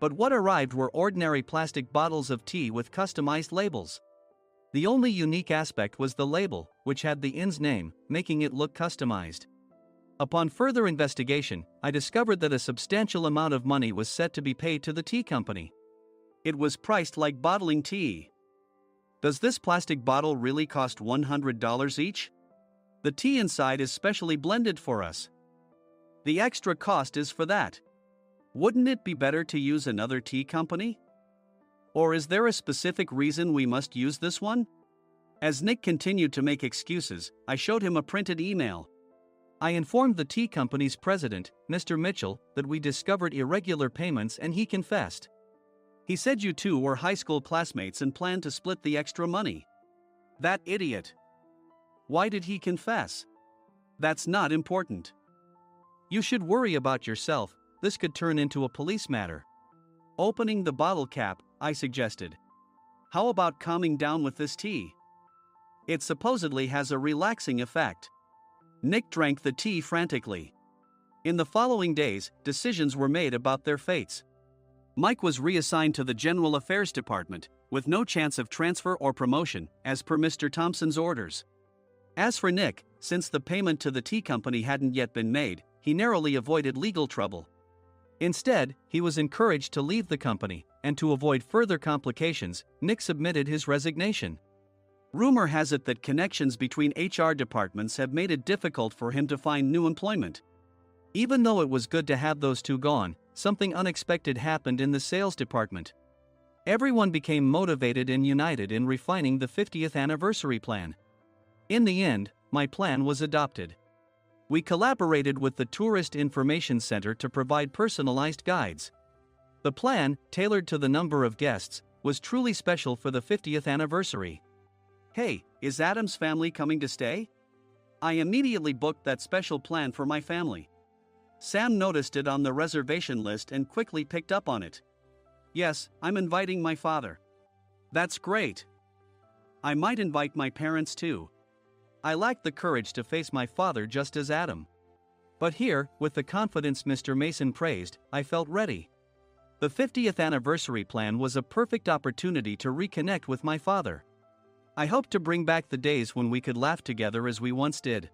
But what arrived were ordinary plastic bottles of tea with customized labels. The only unique aspect was the label, which had the inn's name, making it look customized. Upon further investigation, I discovered that a substantial amount of money was set to be paid to the tea company. It was priced like bottling tea. Does this plastic bottle really cost $100 each? The tea inside is specially blended for us. The extra cost is for that. Wouldn't it be better to use another tea company? Or is there a specific reason we must use this one? As Nick continued to make excuses, I showed him a printed email. I informed the tea company's president, Mr. Mitchell, that we discovered irregular payments and he confessed. He said you two were high school classmates and planned to split the extra money. That idiot. Why did he confess? That's not important. You should worry about yourself, this could turn into a police matter. Opening the bottle cap, I suggested. How about calming down with this tea? It supposedly has a relaxing effect. Nick drank the tea frantically. In the following days, decisions were made about their fates. Mike was reassigned to the General Affairs Department, with no chance of transfer or promotion, as per Mr. Thompson's orders. As for Nick, since the payment to the tea company hadn't yet been made, he narrowly avoided legal trouble. Instead, he was encouraged to leave the company, and to avoid further complications, Nick submitted his resignation. Rumor has it that connections between HR departments have made it difficult for him to find new employment. Even though it was good to have those two gone, something unexpected happened in the sales department. Everyone became motivated and united in refining the 50th anniversary plan. In the end, my plan was adopted. We collaborated with the Tourist Information Center to provide personalized guides. The plan, tailored to the number of guests, was truly special for the 50th anniversary. Hey, is Adam's family coming to stay? I immediately booked that special plan for my family. Sam noticed it on the reservation list and quickly picked up on it. Yes, I'm inviting my father. That's great. I might invite my parents too. I lacked the courage to face my father just as Adam. But here, with the confidence Mr. Mason praised, I felt ready. The 50th anniversary plan was a perfect opportunity to reconnect with my father. I hoped to bring back the days when we could laugh together as we once did.